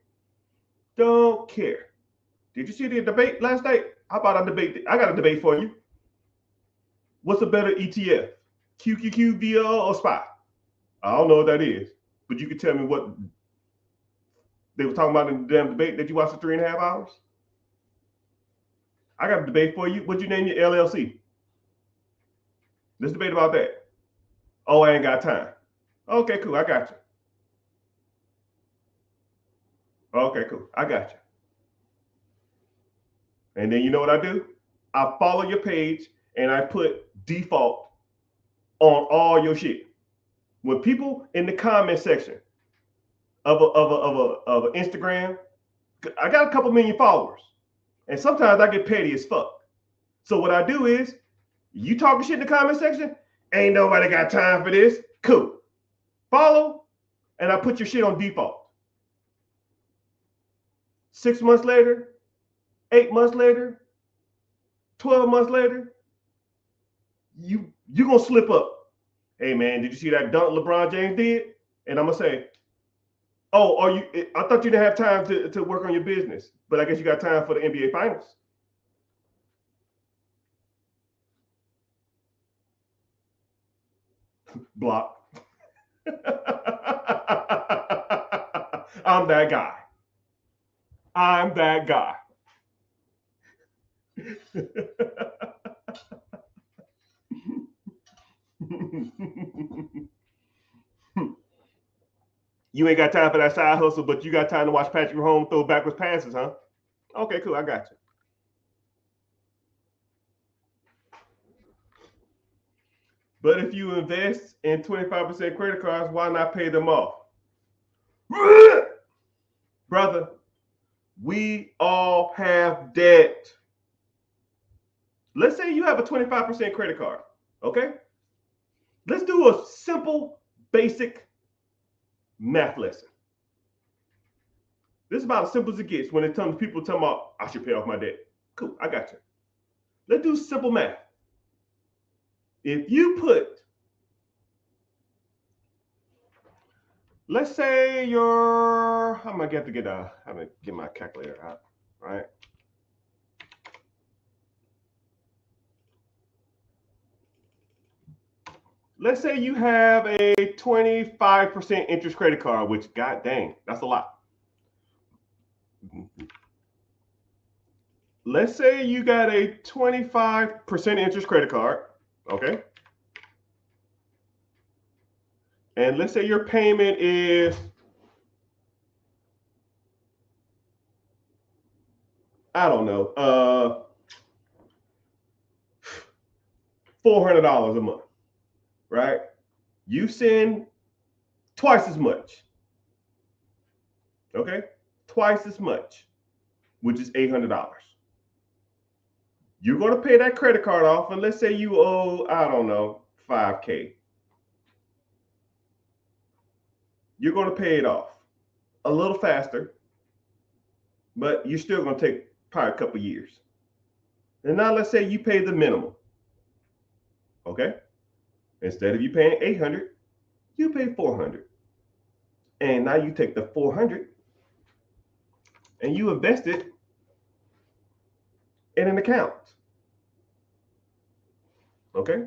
Don't care. Did you see the debate last night? How about I debate? I got a debate for you. What's a better ETF? QQQ, VL, or SPY? I don't know what that is, but you can tell me what they were talking about in the damn debate that you watched for 3.5 hours. I got a debate for you. What'd you name your LLC? Let's debate about that. Oh, I ain't got time. Okay, cool. I got you. Okay, cool. I got you. And then you know what I do? I follow your page and I put default on all your shit. When people in the comment section of an Instagram, I got a couple million followers, and sometimes I get petty as fuck. So what I do is, you talking shit in the comment section, ain't nobody got time for this. Cool. Follow, and I put your shit on default. 6 months later, 8 months later, 12 months later, you gonna slip up. Hey man, did you see that dunk LeBron James did? And I'm gonna say, oh, I thought you didn't have time to work on your business, but I guess you got time for the NBA Finals. Block. I'm that guy. I'm that guy. You ain't got time for that side hustle, but you got time to watch Patrick Mahomes throw backwards passes, huh? Okay, cool. I got you. But if you invest in 25% credit cards, why not pay them off? Brother, we all have debt. Let's say you have a 25% credit card, okay? Let's do a simple, basic math lesson. This is about as simple as it gets when it comes to people talking about, I should pay off my debt. Cool, I got you. Let's do simple math. If you put, let's say I'm gonna get my calculator out, right? Let's say you have a 25% interest credit card, which, god dang, that's a lot. Let's say you got a 25% interest credit card, okay? And let's say your payment is, I don't know, $400 a month, right? You send twice as much, okay? Twice as much, which is $800. You're going to pay that credit card off, and let's say you owe, I don't know, $5K. You're going to pay it off a little faster, but you're still going to take probably a couple years. And now let's say you pay the minimum, okay? Instead of you paying $800, you pay $400. And now you take the $400 and you invest it in an account, okay?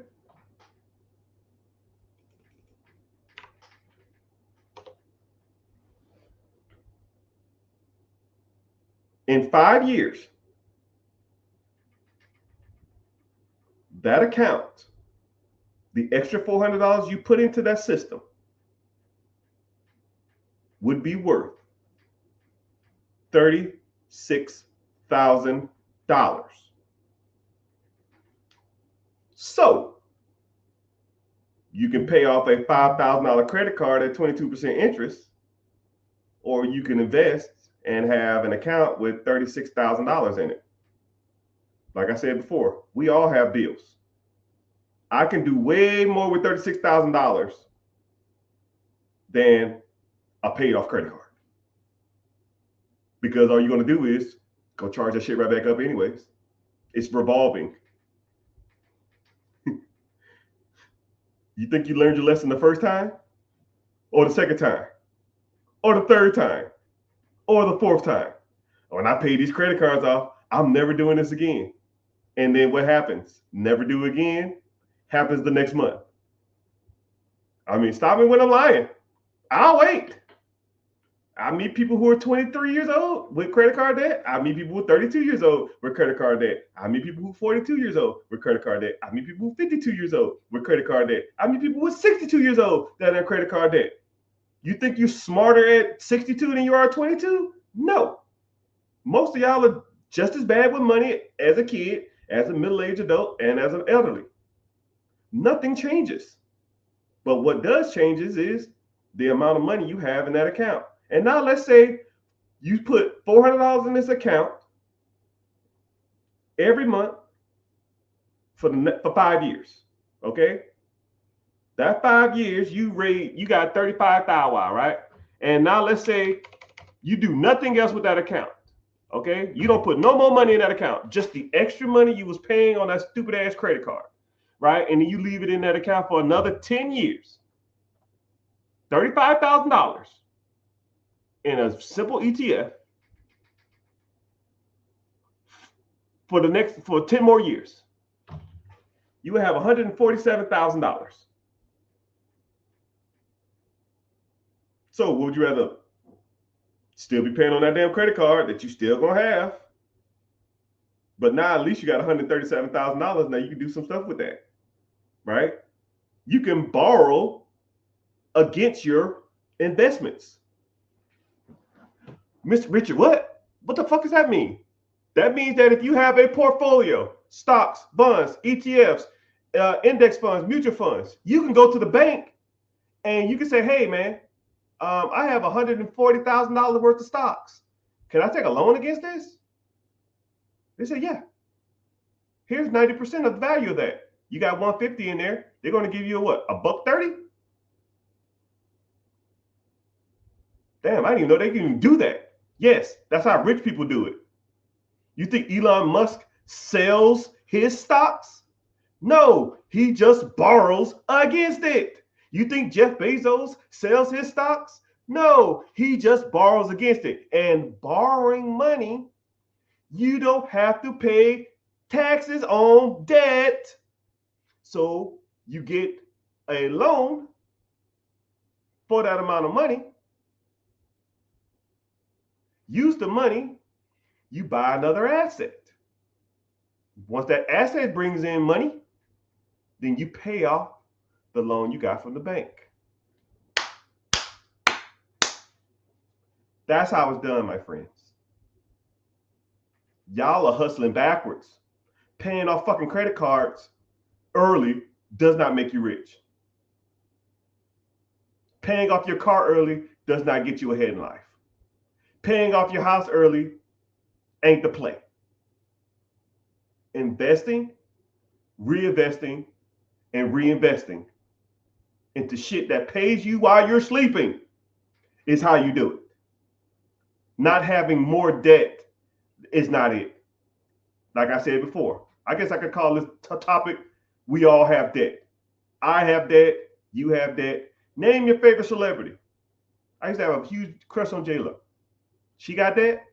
In 5 years, that account, the extra $400 you put into that system, would be worth $36,000. So you can pay off a $5,000 credit card at 22% interest, or you can invest and have an account with $36,000 in it. Like I said before, we all have bills. I can do way more with $36,000 than a paid off credit card. Because all you're going to do is go charge that shit right back up anyways. It's revolving. You think you learned your lesson the first time? Or the second time? Or the third time? Or the fourth time? When I pay these credit cards off, I'm never doing this again. And then what happens? Never do it again. Happens the next month. I mean, stop me when I'm lying. I'll wait. I meet people who are 23 years old with credit card debt. I meet people who are 32 years old with credit card debt. I meet people who are 42 years old with credit card debt. I meet people who are 52 years old with credit card debt. I meet people who are 62 years old that have credit card debt. You think you're smarter at 62 than you are at 22? No. Most of y'all are just as bad with money as a kid, as a middle-aged adult, and as an elderly. Nothing changes. But what does change is the amount of money you have in that account. And now let's say you put $400 in this account every month for 5 years. Okay? That 5 years you got 35,000, right? And now let's say you do nothing else with that account. Okay? You don't put no more money in that account, just the extra money you was paying on that stupid ass credit card, right? And then you leave it in that account for another 10 years. $35,000 in a simple ETF for 10 more years. You would have $147,000. So would you rather still be paying on that damn credit card that you still gonna have, but now at least you got $137,000. Now you can do some stuff with that, right? You can borrow against your investments. Mr. Richard, what? What the fuck does that mean? That means that if you have a portfolio, stocks, bonds, ETFs, index funds, mutual funds, you can go to the bank and you can say, hey, man, I have $140,000 worth of stocks. Can I take a loan against this? They say, yeah. Here's 90% of the value of that. You got 150 in there. They're going to give you a what? $1.30? Damn, I didn't even know they can even do that. Yes, that's how rich people do it. You think Elon Musk sells his stocks? No, he just borrows against it. You think Jeff Bezos sells his stocks? No, he just borrows against it. And borrowing money, you don't have to pay taxes on debt. So you get a loan for that amount of money. Use the money, you buy another asset. Once that asset brings in money, then you pay off the loan you got from the bank. That's how it's done, my friends. Y'all are hustling backwards. Paying off fucking credit cards early does not make you rich. Paying off your car early does not get you ahead in life. Paying off your house early ain't the play. Investing, reinvesting, and reinvesting into shit that pays you while you're sleeping is how you do it. Not having more debt is not it. Like I said before, I guess I could call this topic, we all have debt. I have debt, you have debt. Name your favorite celebrity. I used to have a huge crush on J-Lo. She got debt?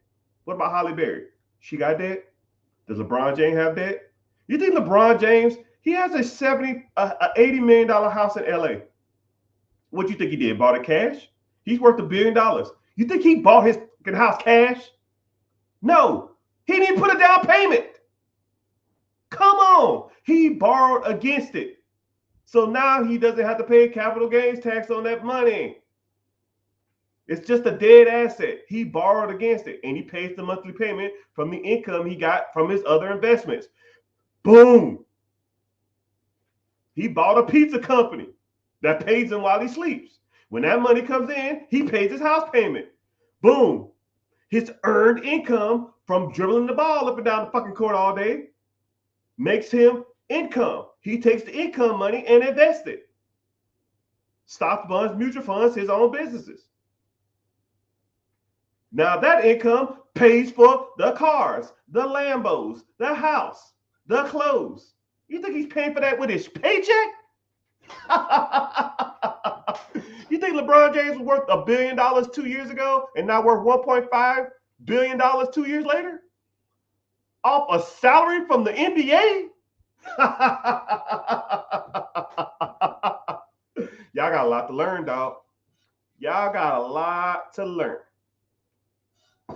What about Halle Berry? She got debt? Does LeBron James have debt? You think LeBron James, he has a $80 million house in LA. What you think he did? Bought it cash? He's worth $1 billion. You think he bought his house cash? No, he didn't put a down payment. Come on, he borrowed against it. So now he doesn't have to pay capital gains tax on that money. It's just a dead asset. He borrowed against it and he pays the monthly payment from the income he got from his other investments. Boom. He bought a pizza company that pays him while he sleeps. When that money comes in, he pays his house payment. Boom. His earned income from dribbling the ball up and down the fucking court all day makes him income. He takes the income money and invests it. Stock funds, mutual funds, his own businesses. Now that income pays for the cars, the Lambos, the house, the clothes. You think he's paying for that with his paycheck? You think LeBron James was worth $1 billion 2 years ago and now worth $1.5 billion 2 years later? Off a salary from the NBA? Y'all got a lot to learn, dog. Y'all got a lot to learn.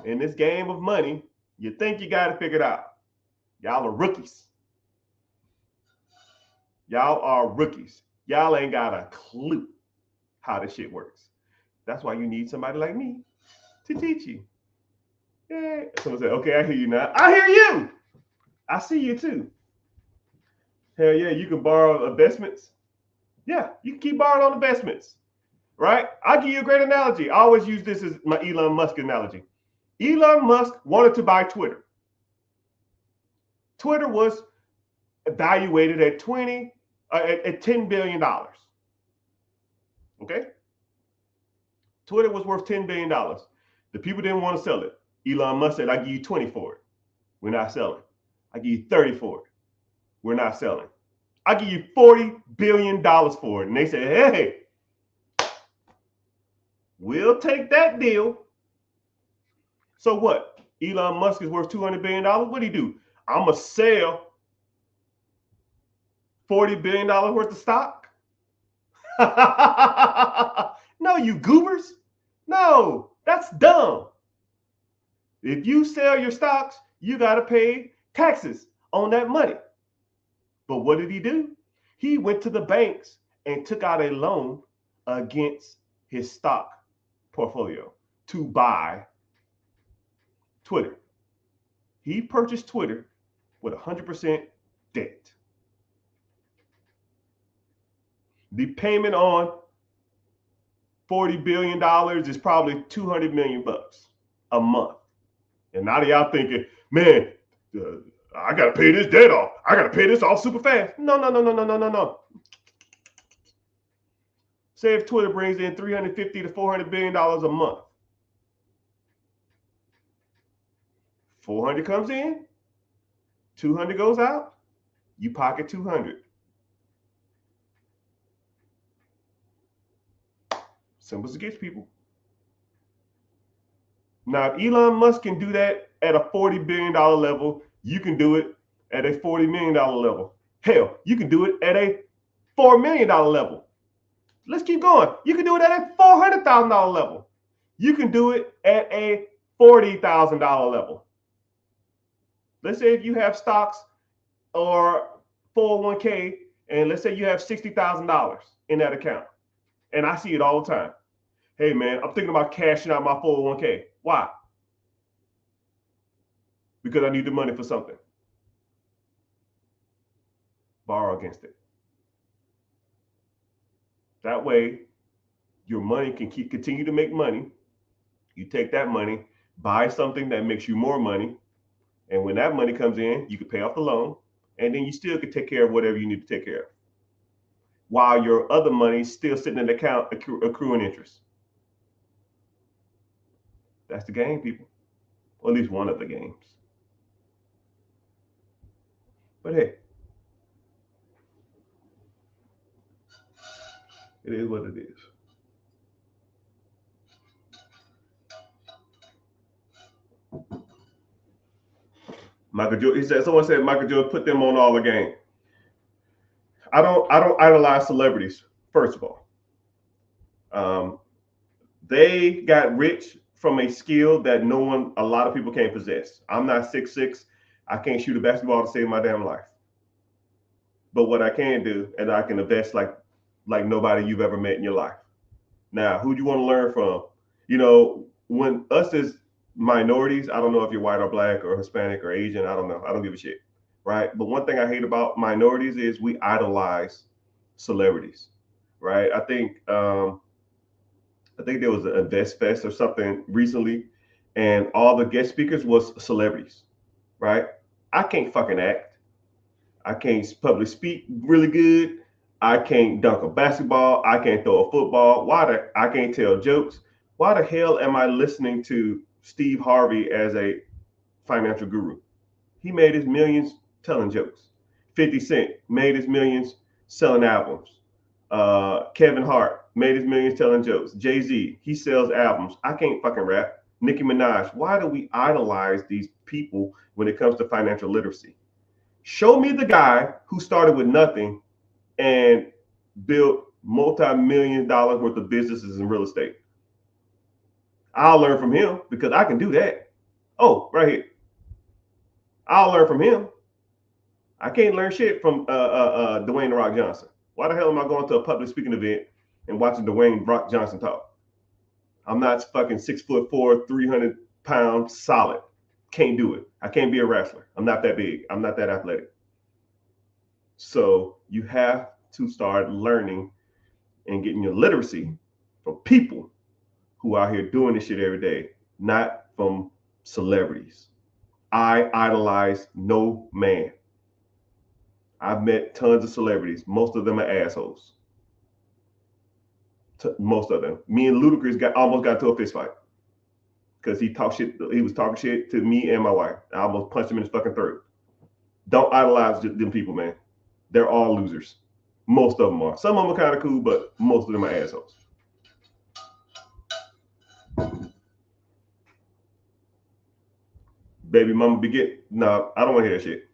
In this game of money, you think you got it figured out. Y'all are rookies. Y'all are rookies. Y'all ain't got a clue how this shit works. That's why you need somebody like me to teach you. Yeah. Someone said, okay, I hear you now. I hear you. I see you too. Hell yeah, you can borrow investments. Yeah, you can keep borrowing on investments, right? I'll give you a great analogy. I always use this as my Elon Musk analogy. Elon Musk wanted to buy Twitter. Twitter was evaluated at $10 billion. Okay? Twitter was worth $10 billion. The people didn't want to sell it. Elon Musk said, I give you 20 for it. We're not selling. I give you 30 for it. We're not selling. I give you $40 billion for it. And they said, hey, we'll take that deal. So what? Elon Musk is worth $200 billion. What do he do? I'm going to sell $40 billion worth of stock? No, you goobers. No, that's dumb. If you sell your stocks, you got to pay taxes on that money. But what did he do? He went to the banks and took out a loan against his stock portfolio to buy Twitter. He purchased Twitter with 100% debt. The payment on $40 billion is probably $200 million a month. And now y'all thinking, man, I got to pay this debt off. I got to pay this off super fast. No. Say if Twitter brings in $350 to $400 billion a month. 400 comes in, 200 goes out, you pocket 200. Simple as it gets, people. Now, if Elon Musk can do that at a $40 billion level, you can do it at a $40 million level. Hell, you can do it at a $4 million level. Let's keep going. You can do it at a $400,000 level. You can do it at a $40,000 level. Let's say if you have stocks or 401k, and let's say you have $60,000 in that account. And I see it all the time. Hey, man, I'm thinking about cashing out my 401k. Why? Because I need the money for something. Borrow against it. That way, your money can continue to make money. You take that money, buy something that makes you more money. And when that money comes in, you can pay off the loan. And then you still can take care of whatever you need to take care of. While your other money is still sitting in the account accruing interest. That's the game, people. Or at least one of the games. But hey, it is what it is. Michael Jordan, he said, someone said Michael Jordan put them on all the game. I don't idolize celebrities, first of all. They got rich from a skill that a lot of people can't possess. I'm not 6'6". I can't shoot a basketball to save my damn life. But what I can do, and I can invest like nobody you've ever met in your life. Now, who do you want to learn from? You know, when us as minorities, I don't know if you're white or black or Hispanic or Asian, I don't know. I don't give a shit, right? But one thing I hate about minorities is we idolize celebrities, right? I think there was an Invest Fest or something recently, and all the guest speakers was celebrities, right? I can't fucking act. I can't public speak really good. I can't dunk a basketball. I can't throw a football. I can't tell jokes. Why the hell am I listening to Steve Harvey as a financial guru? He made his millions telling jokes. 50 Cent made his millions selling albums. Kevin Hart made his millions telling jokes. Jay-Z, he sells albums. I can't fucking rap. Nicki Minaj. Why do we idolize these people when it comes to financial literacy? Show me the guy who started with nothing and built multi-million dollars worth of businesses in real estate. I'll learn from him because I can do that. Oh, right here. I'll learn from him. I can't learn shit from Dwayne The Rock Johnson. Why the hell am I going to a public speaking event and watching Dwayne Rock Johnson talk? I'm not fucking 6'4", 300 pounds solid. Can't do it. I can't be a wrestler. I'm not that big. I'm not that athletic. So you have to start learning and getting your literacy from people who are out here doing this shit every day, not from celebrities. I idolize no man. I've met tons of celebrities. Most of them are assholes. Most of them. Me and Ludacris almost got into a fist fight because he talked shit. He was talking shit to me and my wife. I almost punched him in his fucking throat. Don't idolize them people, man. They're all losers. Most of them are. Some of them are kind of cool, but most of them are assholes. Baby mama be getting. No, I don't want to hear that shit.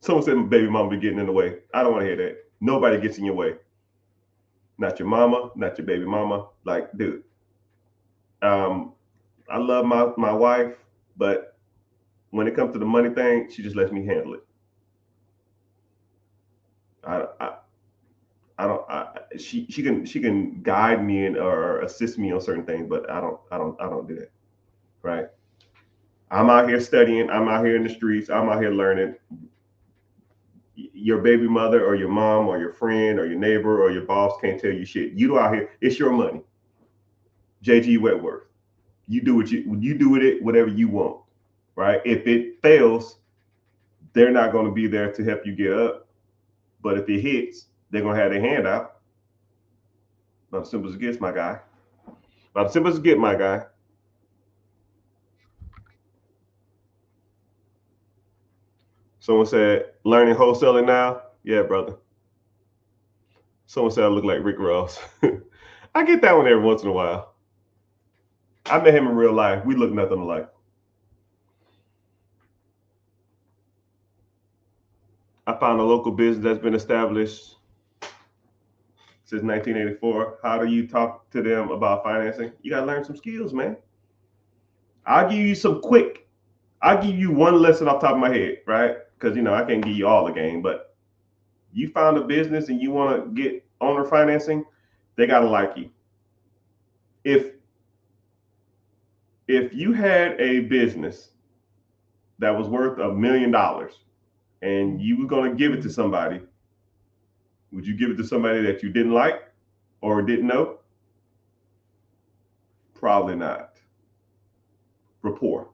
Someone said baby mama be getting in the way. I don't want to hear that. Nobody gets in your way. Not your mama, not your baby mama. Like, dude. I love my wife, but when it comes to the money thing, she just lets me handle it. She can guide me and or assist me on certain things, but I don't do that. Right? I'm out here studying. I'm out here in the streets. I'm out here learning. Your baby mother or your mom or your friend or your neighbor or your boss can't tell you shit. You out here, it's your money. JG Wentworth. You do you do with it whatever you want, right? If it fails, they're not going to be there to help you get up. But if it hits, they're going to have their hand out. About as simple as it gets, my guy. About as simple as it gets, my guy. Someone said, learning wholesaling now? Yeah, brother. Someone said I look like Rick Ross. I get that one every once in a while. I met him in real life. We look nothing alike. I found a local business that's been established since 1984. How do you talk to them about financing? You got to learn some skills, man. I'll give you one lesson off the top of my head, right? Because, I can't give you all the game, but you found a business and you want to get owner financing, they got to like you. If you had a business that was worth $1 million and you were going to give it to somebody, would you give it to somebody that you didn't like or didn't know? Probably not. Rapport.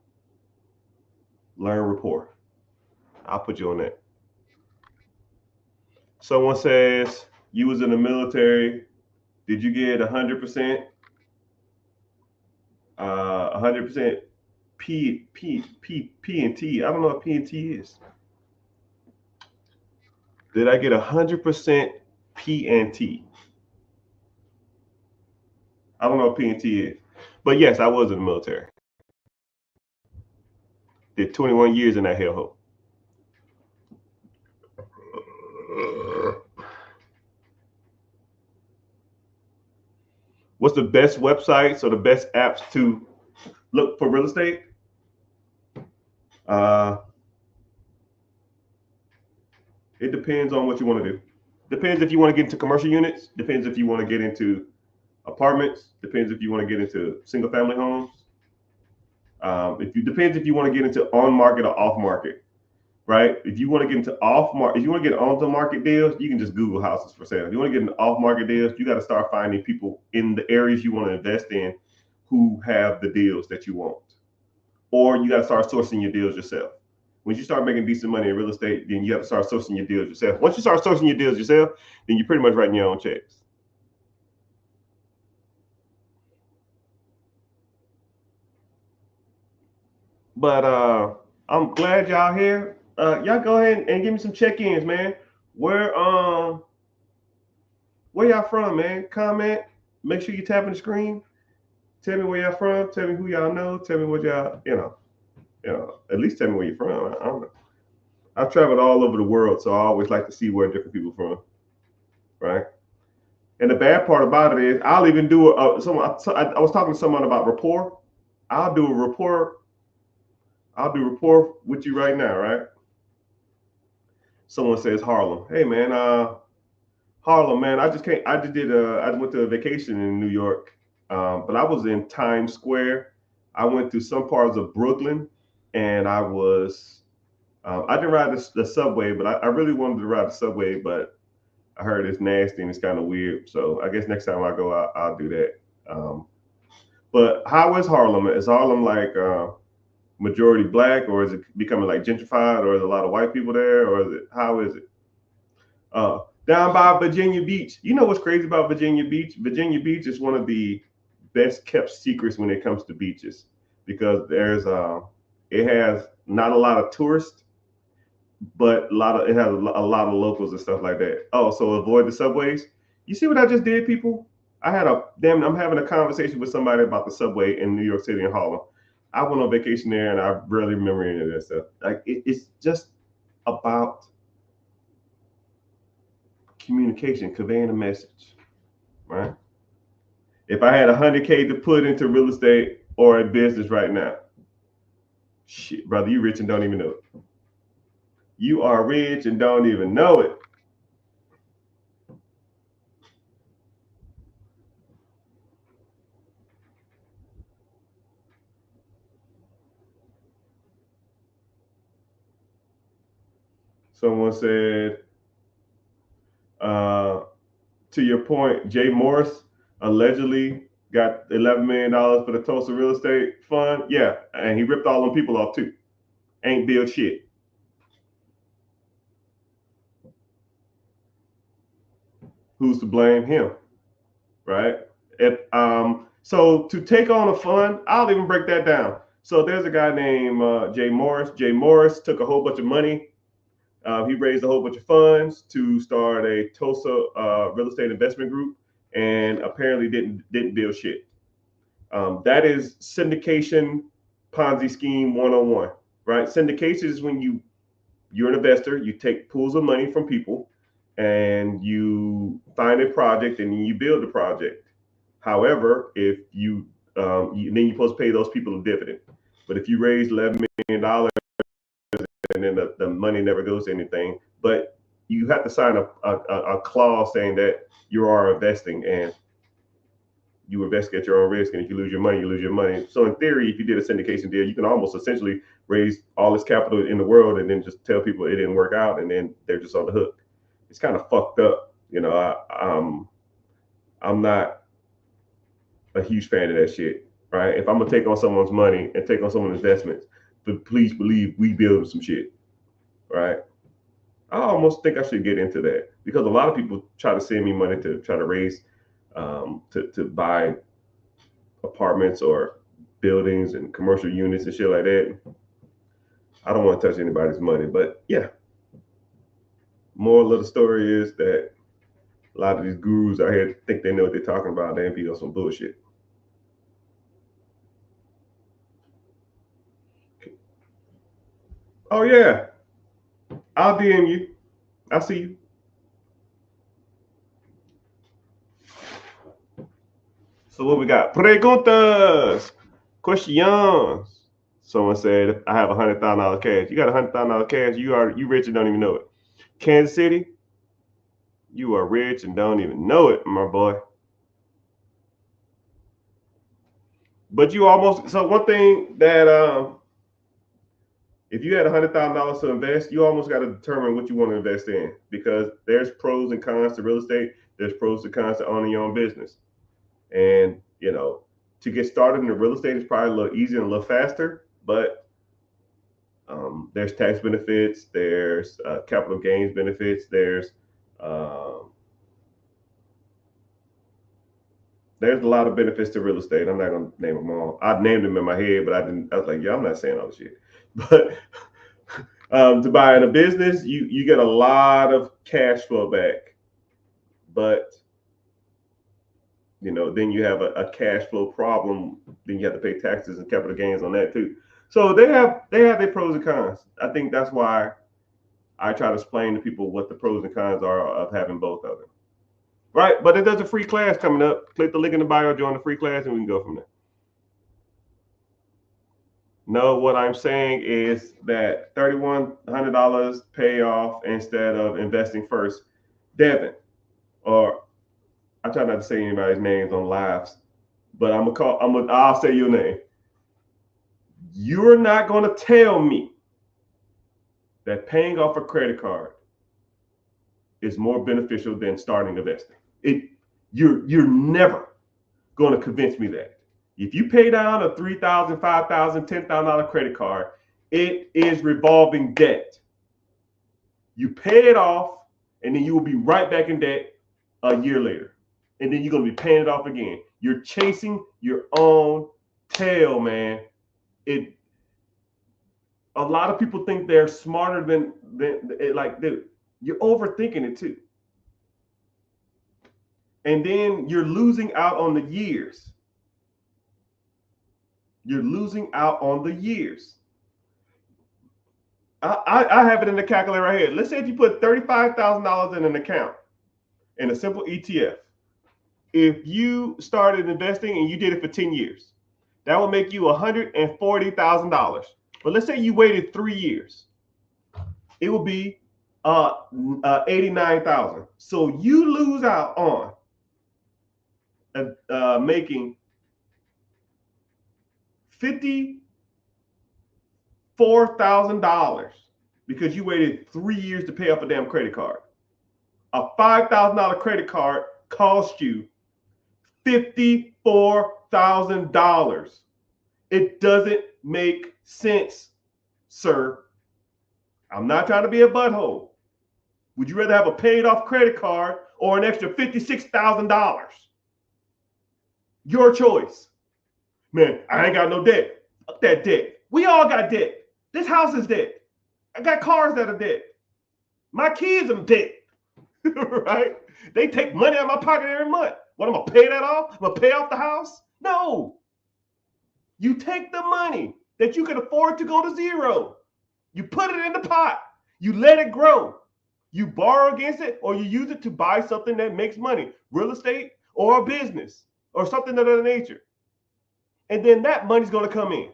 Learn rapport. I'll put you on that. Someone says you was in the military. Did you get 100%? 100% P and T. I don't know what P and T is. Did I get 100% P and T? I don't know what P and T is. But yes, I was in the military. Did 21 years in that hellhole. What's the best websites or the best apps to look for real estate? It depends on what you want to do. Depends if you want to get into commercial units. Depends if you want to get into apartments. Depends if you want to get into single family homes. Depends if you want to get into on market or off market, right? If you want to get into off market, if you want to get onto market deals, you can just Google houses for sale. If you want to get into off market deals, you got to start finding people in the areas you want to invest in who have the deals that you want, or you got to start sourcing your deals yourself. Once you start making decent money in real estate, then you have to start sourcing your deals yourself. Once you start sourcing your deals yourself, then you're pretty much writing your own checks. But I'm glad y'all here. Y'all go ahead and give me some check-ins, man. Where y'all from, man? Comment. Make sure you tapping the screen. Tell me where y'all from. Tell me who y'all know. Tell me what y'all, at least tell me where you're from. I don't know. I've traveled all over the world, so I always like to see where different people from, right? And the bad part about it is, I'll even do I was talking to someone about rapport. I'll do a rapport. I'll do rapport with you right now, right? Someone says Harlem. Hey man, Harlem, man. I just went to a vacation in New York, but I was in Times Square. I went to some parts of Brooklyn, and I didn't ride the subway, but I really wanted to ride the subway, but I heard it's nasty and it's kind of weird. So I guess next time I go, I'll do that. But how is Harlem? Is Harlem like majority black, or is it becoming like gentrified, or is a lot of white people there, or how is it? Down by Virginia Beach. You know what's crazy about Virginia Beach? Virginia Beach is one of the best kept secrets when it comes to beaches, because it has not a lot of tourists, but it has a lot of locals and stuff like that. Oh, so avoid the subways. You see what I just did, people? I'm having a conversation with somebody about the subway in New York City and Harlem. I went on vacation there, and I barely remember any of that stuff. Like it's just about communication, conveying a message, right? If I had 100K to put into real estate or a business right now, shit, brother, you rich and don't even know it. You are rich and don't even know it. Someone said, uh, to your point, Jay Morris allegedly got $11 million for the Tulsa real estate fund. Yeah, and he ripped all them people off too. Ain't built shit. Who's to blame? Him, right? So to take on a fund, I'll even break that down. So there's a guy named Jay Morris. Jay Morris took a whole bunch of money. He raised a whole bunch of funds to start a Tulsa real estate investment group, and apparently didn't build shit. That is syndication Ponzi scheme 101, right? Syndication is when you're an investor, you take pools of money from people, and you find a project and you build the project. However, if then you're supposed to pay those people a dividend. But if you raise $11 million and then the money never goes to anything, but you have to sign a clause saying that you are investing, and you invest at your own risk, and if you lose your money, you lose your money. So in theory, if you did a syndication deal, you can almost essentially raise all this capital in the world and then just tell people it didn't work out, and then they're just on the hook. It's kind of fucked up. I'm not a huge fan of that shit, right? If I'm gonna take on someone's money and take on someone's investments, but please believe we build some shit, right? I almost think I should get into that, because a lot of people try to send me money to try to raise to buy apartments or buildings and commercial units and shit like that. I don't want to touch anybody's money, but yeah. Moral of the story is that a lot of these gurus out here think they know what they're talking about. They be on some bullshit. Oh yeah, I'll DM you. I'll see you. So what we got? Preguntas, questions. Someone said, I have $100,000 cash. You got $100,000 cash. You rich and don't even know it. Kansas City, you are rich and don't even know it, my boy. But you almost, so one thing that if you had $100,000 to invest, you almost got to determine what you want to invest in, because there's pros and cons to real estate. There's pros and cons to owning your own business. And to get started in the real estate is probably a little easier and a little faster, but There's tax benefits. There's capital gains benefits. Um, there's a lot of benefits to real estate. I'm not gonna name them all. I named them in my head, but I didn't. I was like, yeah, I'm not saying all the shit. But to buy in a business, you get a lot of cash flow back, but then you have a cash flow problem. Then you have to pay taxes and capital gains on that too. So they have their pros and cons. I think that's why I try to explain to people what the pros and cons are of having both of them. Right? But there's a free class coming up. Click the link in the bio, join the free class, and we can go from there. No, what I'm saying is that $3,100 pay off instead of investing first. Devin, or I try not to say anybody's names on lives, but I'll say your name. You're not gonna tell me that paying off a credit card is more beneficial than starting investing. You're never gonna convince me that. If you pay down a $3,000, $5,000, $10,000 credit card, it is revolving debt. You pay it off, and then you will be right back in debt a year later. And then you're going to be paying it off again. You're chasing your own tail, man. A lot of people think they're smarter than like, dude, you're overthinking it too. And then you're losing out on the years. You're losing out on the years. I have it in the calculator right here. Let's say if you put $35,000 in an account in a simple ETF. If you started investing and you did it for 10 years, that will make you $140,000. But let's say you waited 3 years. It will be 89,000. So you lose out on making $54,000 because you waited 3 years to pay off a damn credit card. A $5,000 credit card cost you $54,000. It doesn't make sense, sir. I'm not trying to be a butthole. Would you rather have a paid off credit card or an extra $56,000? Your choice. Man, I ain't got no debt. Fuck that debt. We all got debt. This house is debt. I got cars that are debt. My kids are debt. Right? They take money out of my pocket every month. What, I'm going to pay that off? I'm going to pay off the house? No. You take the money that you can afford to go to zero. You put it in the pot. You let it grow. You borrow against it, or you use it to buy something that makes money. Real estate or a business or something of that nature. And then that money's going to come in.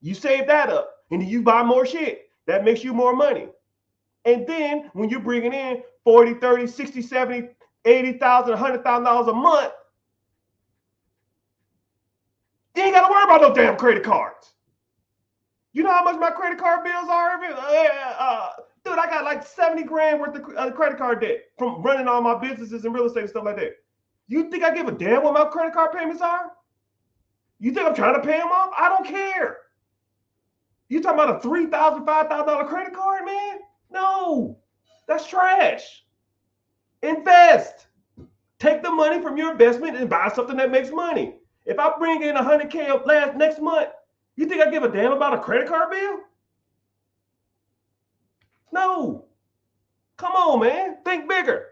You save that up and then you buy more shit. That makes you more money. And then when you're bringing in 40, 30, 60, 70, 80,000, $100,000 a month, you ain't got to worry about no damn credit cards. You know how much my credit card bills are? Dude, I got like 70 grand worth of credit card debt from running all my businesses and real estate and stuff like that. You think I give a damn what my credit card payments are? You think I'm trying to pay them off? I don't care. You talking about a $3,000, $5,000 credit card, man? No, that's trash. Invest. Take the money from your investment and buy something that makes money. If I bring in $100K next month, you think I give a damn about a credit card bill? No. Come on, man. Think bigger.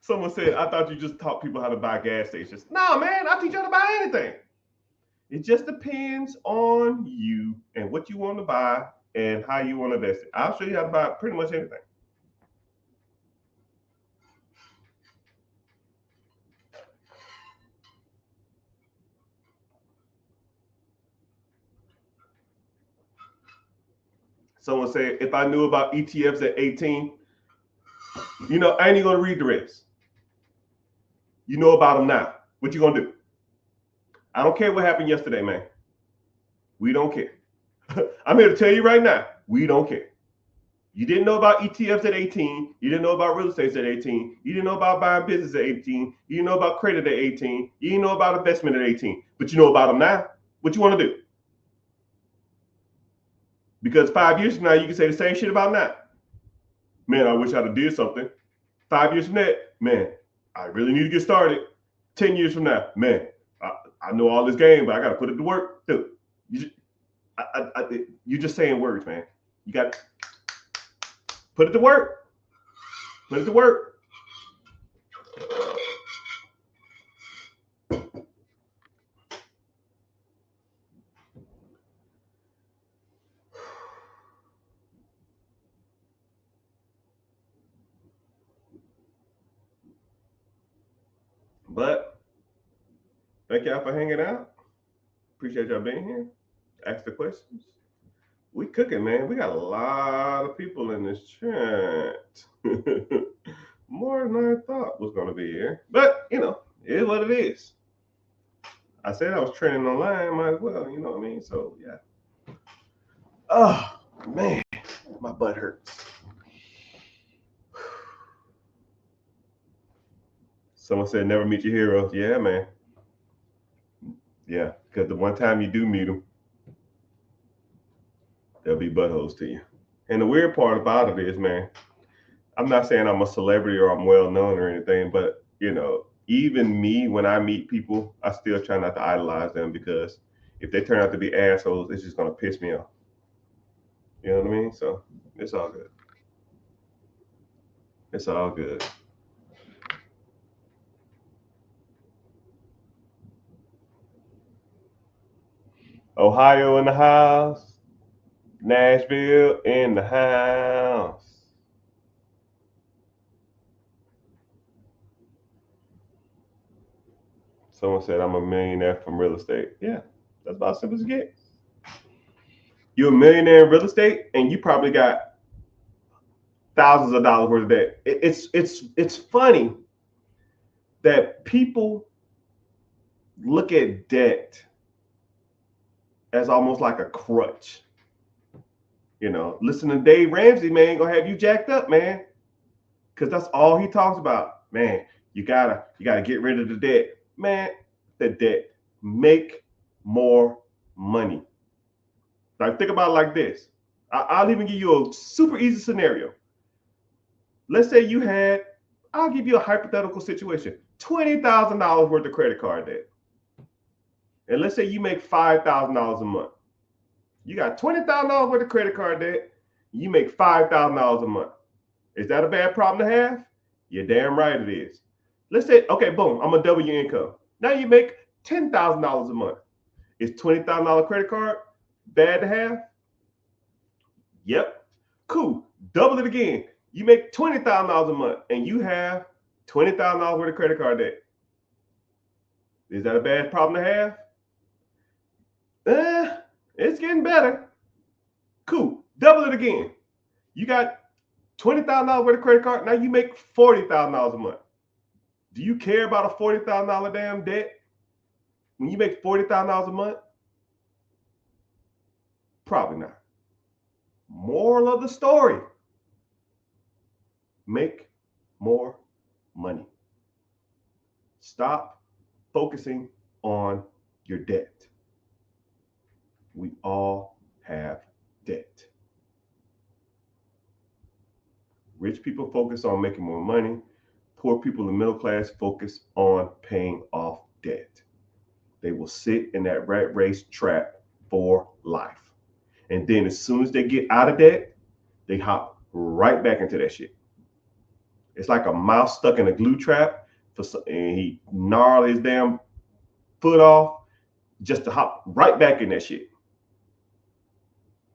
Someone said, I thought you just taught people how to buy gas stations. No, man, I teach you how to buy anything. It just depends on you and what you want to buy and how you want to invest it. I'll show you how to buy pretty much anything. Someone said, if I knew about ETFs at 18, I ain't even going to read the rest. You know about them now. What you going to do? I don't care what happened yesterday, man. We don't care. I'm here to tell you right now, we don't care. You didn't know about ETFs at 18. You didn't know about real estate at 18. You didn't know about buying business at 18. You didn't know about credit at 18. You didn't know about investment at 18. But you know about them now. What you want to do? Because 5 years from now, you can say the same shit about now. Man, I wish I'd have did something. 5 years from that, man, I really need to get started. 10 years from now, man, I know all this game, but I got to put it to work too. You're just saying words, man. You got to put it to work. Put it to work. But thank y'all for hanging out. Appreciate y'all being here. Ask the questions. We cooking, man. We got a lot of people in this chat. More than I thought was going to be here. But, it is what it is. I said I was training online. Might as well, you know what I mean? So, yeah. Oh, man. My butt hurts. Someone said never meet your heroes. Yeah, man. Yeah, because the one time you do meet them, they'll be buttholes to you. And the weird part about it is, man, I'm not saying I'm a celebrity or I'm well known or anything, but even me, when I meet people, I still try not to idolize them, because if they turn out to be assholes, it's just gonna piss me off. You know what I mean? So it's all good. It's all good. Ohio in the house. Nashville in the house. Someone said I'm a millionaire from real estate. Yeah, that's about as simple as it gets. You're a millionaire in real estate, and you probably got thousands of dollars worth of debt. It's funny that people look at debt as almost like a crutch. Listen to Dave Ramsey, man, gonna have you jacked up, man, because that's all he talks about. Man, you gotta get rid of the debt, man. The debt, make more money. Like, think about it like this. I'll even give you a super easy scenario. Let's say I'll give you a hypothetical situation, $20,000 worth of credit card debt. And let's say you make $5,000 a month. You got $20,000 worth of credit card debt. You make $5,000 a month. Is that a bad problem to have? You're damn right it is. Let's say, okay, boom, I'm gonna double your income. Now you make $10,000 a month. Is $20,000 credit card bad to have? Yep. Cool. Double it again. You make $20,000 a month and you have $20,000 worth of credit card debt. Is that a bad problem to have? It's getting better. Cool. Double it again. You got $20,000 worth of credit card. Now you make $40,000 a month. Do you care about a $40,000 damn debt when you make $40,000 a month? Probably not. Moral of the story: make more money. Stop focusing on your debt. We all have debt. Rich people focus on making more money. Poor people in the middle class focus on paying off debt. They will sit in that rat race trap for life. And then as soon as they get out of debt, they hop right back into that shit. It's like a mouse stuck in a glue trap, and he gnarled his damn foot off just to hop right back in that shit.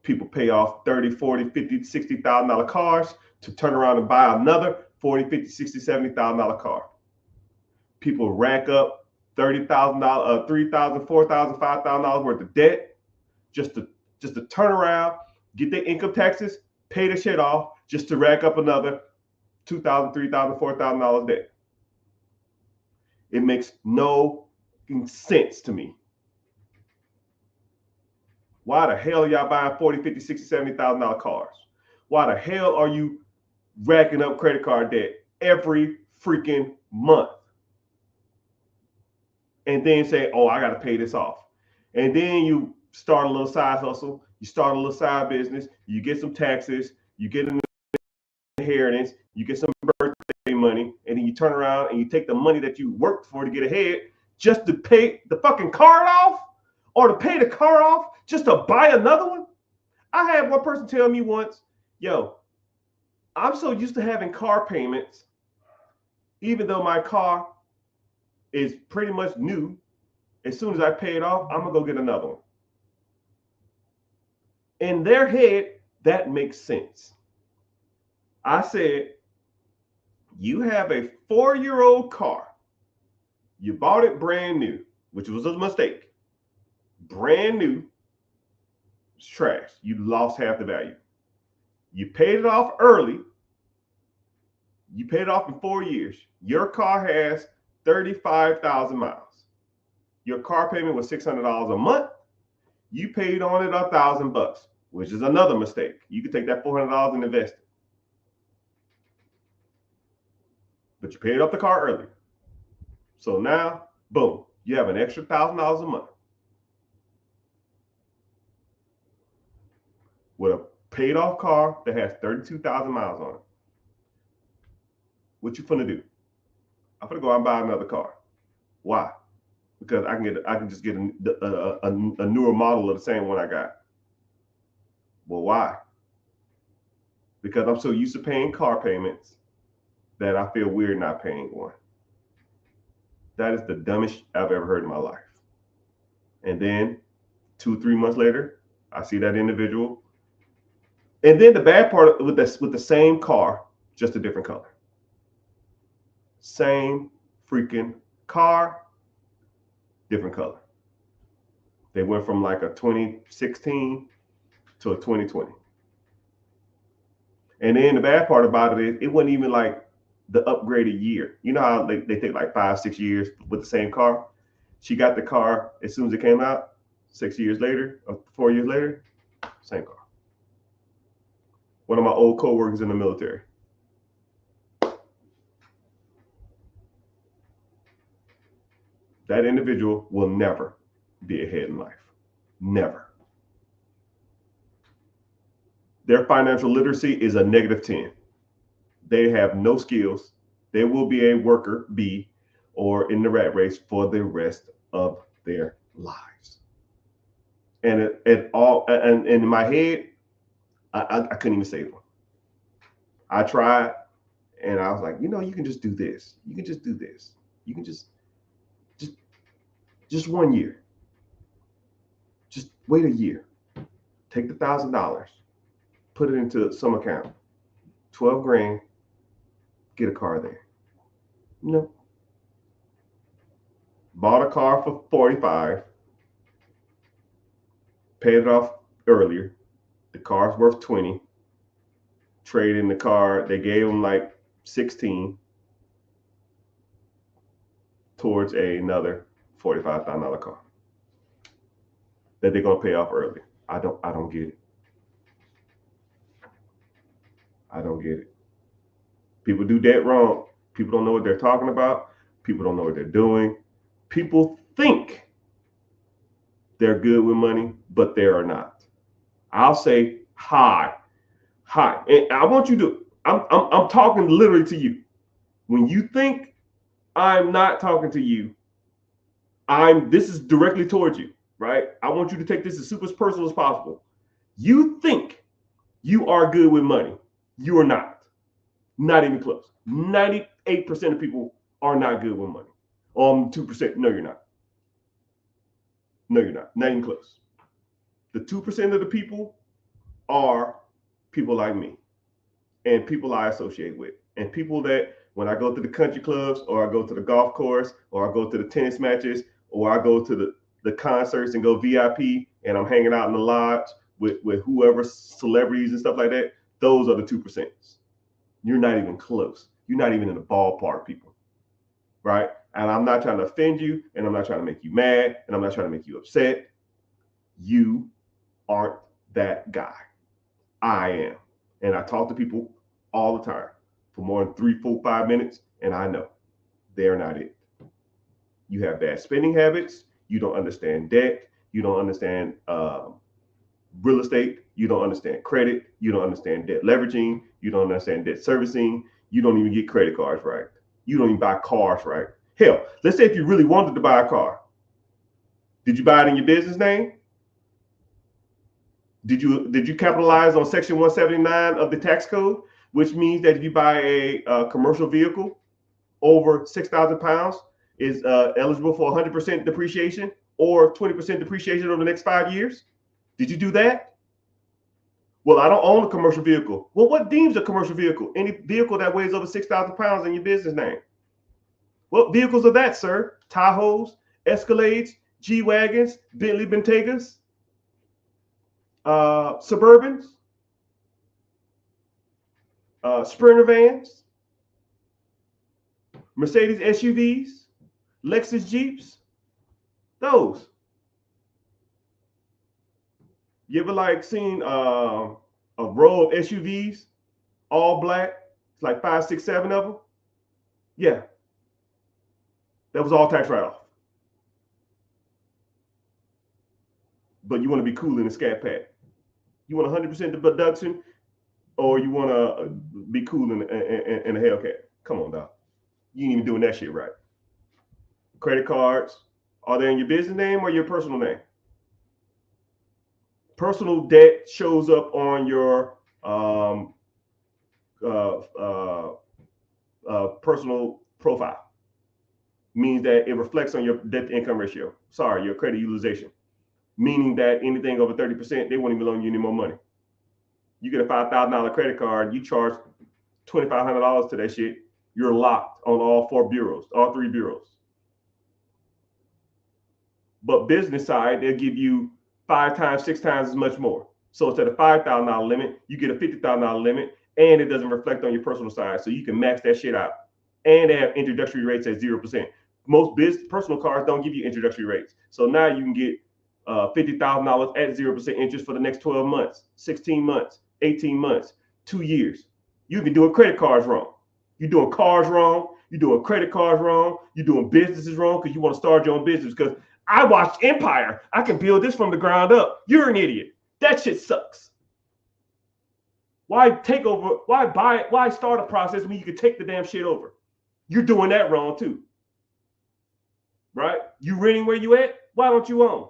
People pay off $30, $40, $50, $60,000 cars to turn around and buy another $40, $50, $60, $70,000 car. People rack up $30,000, $3,000, $4,000, $5,000 worth of debt just to turn around, get their income taxes, pay the shit off, just to rack up another $2,000, $3,000, $4,000 debt. It makes no sense to me. Why the hell are y'all buying 40, 50, 60, $70,000 cars? Why the hell are you racking up credit card debt every freaking month? And then say, oh, I got to pay this off. And then you start a little side hustle, you start a little side business, you get some taxes, you get an inheritance, you get some birthday money, and then you turn around and you take the money that you worked for to get ahead just to pay the fucking card off, or to pay the car off just to buy another one. I had one person tell me once, yo, I'm so used to having car payments, even though my car is pretty much new. As soon as I pay it off, I'm gonna go get another one. In their head, that makes sense. I said, you have a 4-year-old car. You bought it brand new, which was a mistake. Brand new, it's trash. You lost half the value. You paid it off early. You paid it off in 4 years. Your car has 35,000 miles. Your car payment was $600 a month. You paid on it $1,000, which is another mistake. You could take that $400 and invest it. But you paid off the car early. So now, boom, you have an extra $1,000 a month with a paid off car that has 32,000 miles on it. What you finna do? I'm gonna go out and buy another car. Why? Because I can just get a newer model of the same one I got. Well, why? Because I'm so used to paying car payments that I feel weird not paying one. That is the dumbest I've ever heard in my life. And then 2-3 months later, I see that individual. And then the bad part with the same car, just a different color. Same freaking car, different color. They went from like a 2016 to a 2020. And then the bad part about it is it wasn't even like the upgraded year. You know how they take like 5-6 years with the same car? She got the car as soon as it came out, 6 years later, or 4 years later, same car. One of my old co-workers in the military. That individual will never be ahead in life. Never. Their financial literacy is a -10. They have no skills. They will be a worker bee or in the rat race for the rest of their lives. And in my head, I couldn't even save them. I tried, and I was like, you can just do this. You can just do this. You can just 1 year. Just wait a year. Take the $1,000, put it into some account. 12 grand, get a car there. No. Bought a car for 45, paid it off earlier. The car's worth 20. Trade in the car. They gave them like 16 towards another $45,000 car that they're gonna pay off early. I don't get it. I don't get it. People do that wrong. People don't know what they're talking about. People don't know what they're doing. People think they're good with money, but they are not. I'll say hi. And I want you to, I'm talking literally to you. When you think I'm not talking to you, this is directly towards you, right? I want you to take this as super personal as possible. You think you are good with money. You are not. Not even close. 98% of people are not good with money. 2%, no, you're not. No, you're not. Not even close. The 2% of the people are people like me and people I associate with and people that when I go to the country clubs or I go to the golf course or I go to the tennis matches or I go to the concerts and go VIP and I'm hanging out in the lodge with whoever, celebrities and stuff like that, those are the 2%. You're not even close. You're not even in the ballpark, people, right? And I'm not trying to offend you and I'm not trying to make you mad and I'm not trying to make you upset. You aren't that guy. I am. And I talk to people all the time for more than 3, 4, 5 minutes, and I know they're not it. You have bad spending habits. You don't understand debt. You don't understand real estate. You don't understand credit. You don't understand debt leveraging. You don't understand debt servicing. You don't even get credit cards right. You don't even buy cars right. Hell, let's say if you really wanted to buy a car, did you buy it in your business name? Did you capitalize on Section 179 of the tax code, which means that if you buy a commercial vehicle over 6,000 pounds, is eligible for 100% depreciation or 20% depreciation over the next 5 years? Did you do that? Well, I don't own a commercial vehicle. Well, what deems a commercial vehicle? Any vehicle that weighs over 6,000 pounds in your business name. What vehicles are that, sir? Tahoes, Escalades, G-Wagons, Bentley Bentegas, Suburbans, Sprinter vans, Mercedes SUVs, Lexus Jeeps. Those. You ever like seen a row of SUVs, all black? It's like 5, 6, 7 of them. Yeah, that was all tax write-off. But you want to be cool in a Scat Pack. You want 100% deduction, or you want to be cool in a Hellcat. Come on, dog. You ain't even doing that shit right. Credit cards, are they in your business name or your personal name? Personal debt shows up on your personal profile. Means that it reflects on your debt to income ratio. Sorry, your credit utilization. Meaning that anything over 30%, they won't even loan you any more money. You get a $5,000 credit card, you charge $2,500 to that shit, you're locked on all 4 bureaus, all 3 bureaus. But business side, they'll give you 5 times, 6 times as much more. So instead of $5,000 limit, you get a $50,000 limit, and it doesn't reflect on your personal side. So you can max that shit out. And they have introductory rates at 0%. Most personal cards don't give you introductory rates. So now you can get $50,000 at 0% interest for the next 12 months, 16 months, 18 months, 2 years. You've been doing credit cards wrong. You're doing cars wrong. You're doing credit cards wrong. You're doing businesses wrong because you want to start your own business. Because I watched Empire. I can build this from the ground up. You're an idiot. That shit sucks. Why take over? Why buy it? Why start a process when you can take the damn shit over? You're doing that wrong too. Right? You renting where you at? Why don't you own?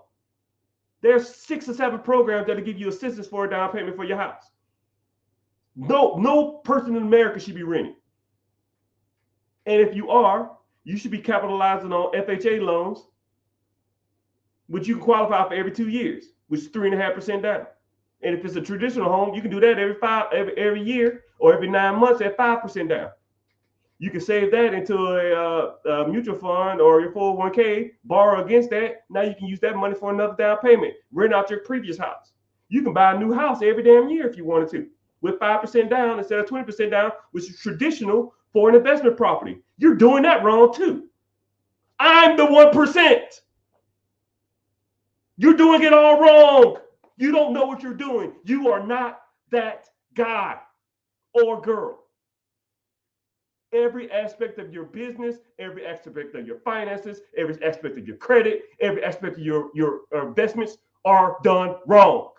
There's 6 or 7 programs that'll give you assistance for a down payment for your house. No person in America should be renting. And if you are, you should be capitalizing on FHA loans, which you can qualify for every 2 years, which is 3.5% down. And if it's a traditional home, you can do that every year or every 9 months at 5% down. You can save that into a mutual fund or your 401k, borrow against that. Now you can use that money for another down payment, rent out your previous house. You can buy a new house every damn year if you wanted to, with 5% down instead of 20% down, which is traditional for an investment property. You're doing that wrong too. I'm the 1%. You're doing it all wrong. You don't know what you're doing. You are not that guy or girl. Every aspect of your business, every aspect of your finances, every aspect of your credit, every aspect of your investments are done wrong.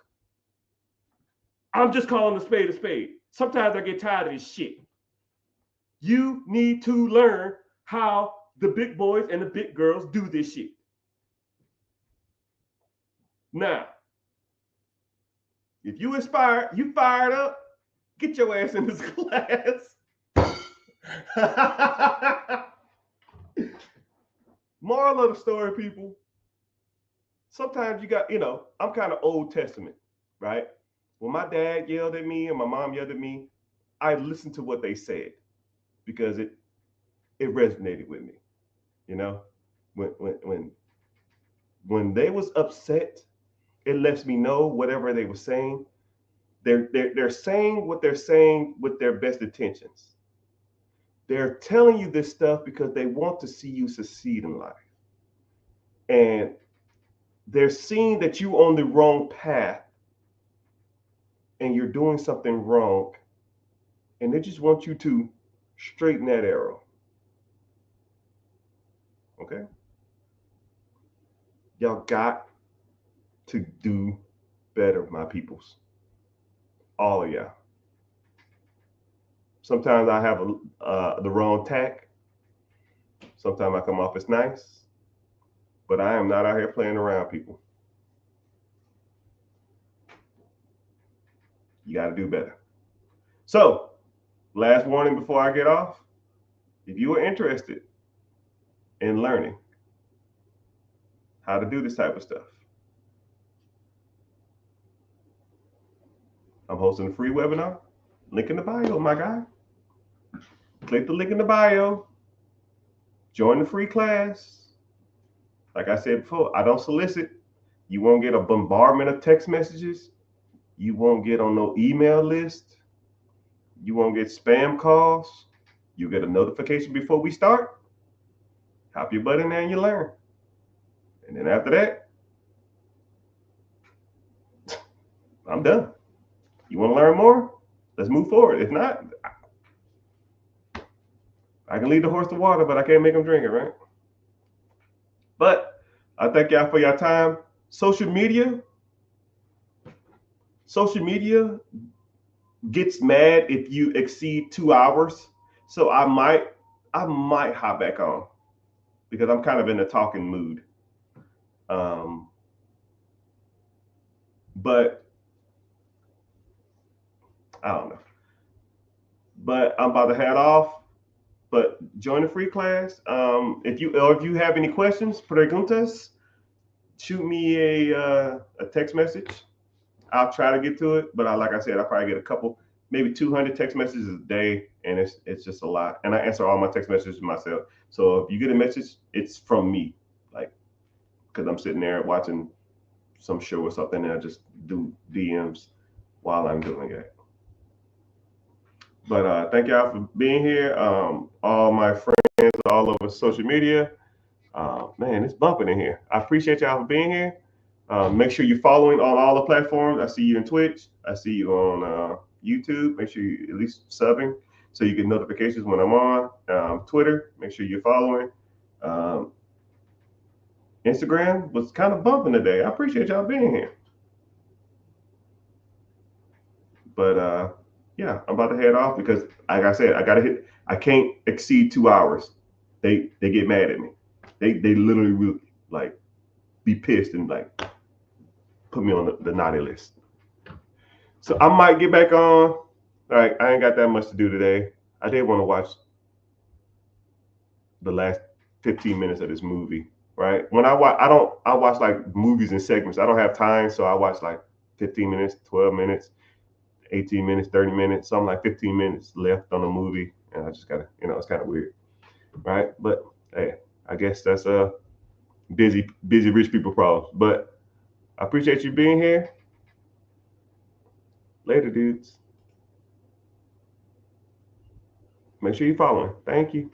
I'm just calling a spade a spade. Sometimes I get tired of this shit. You need to learn how the big boys and the big girls do this shit. Now, if you inspired, you fired up, get your ass in this class. Moral of the story, people. Sometimes you got, I'm kind of Old Testament, right? When my dad yelled at me and my mom yelled at me, I listened to what they said because it resonated with me. When they was upset, it lets me know whatever they were saying. They're saying what they're saying with their best intentions. They're telling you this stuff because they want to see you succeed in life. And they're seeing that you're on the wrong path and you're doing something wrong, and they just want you to straighten that arrow. Okay? Y'all got to do better, my peoples. All of y'all. Sometimes I have the wrong tack. Sometimes I come off as nice, but I am not out here playing around, people. You got to do better. So, last warning before I get off. If you are interested in learning how to do this type of stuff, I'm hosting a free webinar. Link in the bio, my guy. Click the link in the bio. Join the free class. Like I said before, I don't solicit. You won't get a bombardment of text messages. You won't get on no email list. You won't get spam calls. You get a notification before we start. Hop your butt in there and you learn. And then after that, I'm done. You want to learn more? Let's move forward. If not, I can lead the horse to water, but I can't make him drink it, right? But I thank y'all for your time. Social media gets mad if you exceed 2 hours. So I might hop back on because I'm kind of in a talking mood. But I don't know. But I'm about to head off. But join the free class. If you have any questions, preguntas, shoot me a text message. I'll try to get to it, but like I said, I probably get a couple, maybe 200 text messages a day, and it's just a lot. And I answer all my text messages myself. So if you get a message, it's from me, like because I'm sitting there watching some show or something, and I just do DMs while I'm doing it. But thank y'all for being here. All my friends all over social media. Man, it's bumping in here. I appreciate y'all for being here. Make sure you're following on all the platforms. I see you on Twitch. I see you on YouTube. Make sure you at least subbing so you get notifications when I'm on. Twitter, make sure you're following. Instagram was kind of bumping today. I appreciate y'all being here. But yeah, I'm about to head off because, like I said, I can't exceed 2 hours. They get mad at me. They literally will like be pissed and like put me on the naughty list. So I might get back on. Like I ain't got that much to do today. I did want to watch the last 15 minutes of this movie. Right when I watch like movies in segments. I don't have time, so I watch like 15 minutes, 12 minutes, 18 minutes, 30 minutes, something like 15 minutes left on the movie, and I just gotta, it's kind of weird, right? But hey, I guess that's a busy rich people problems. But I appreciate you being here. Later, dudes. Make sure you're following. Thank you.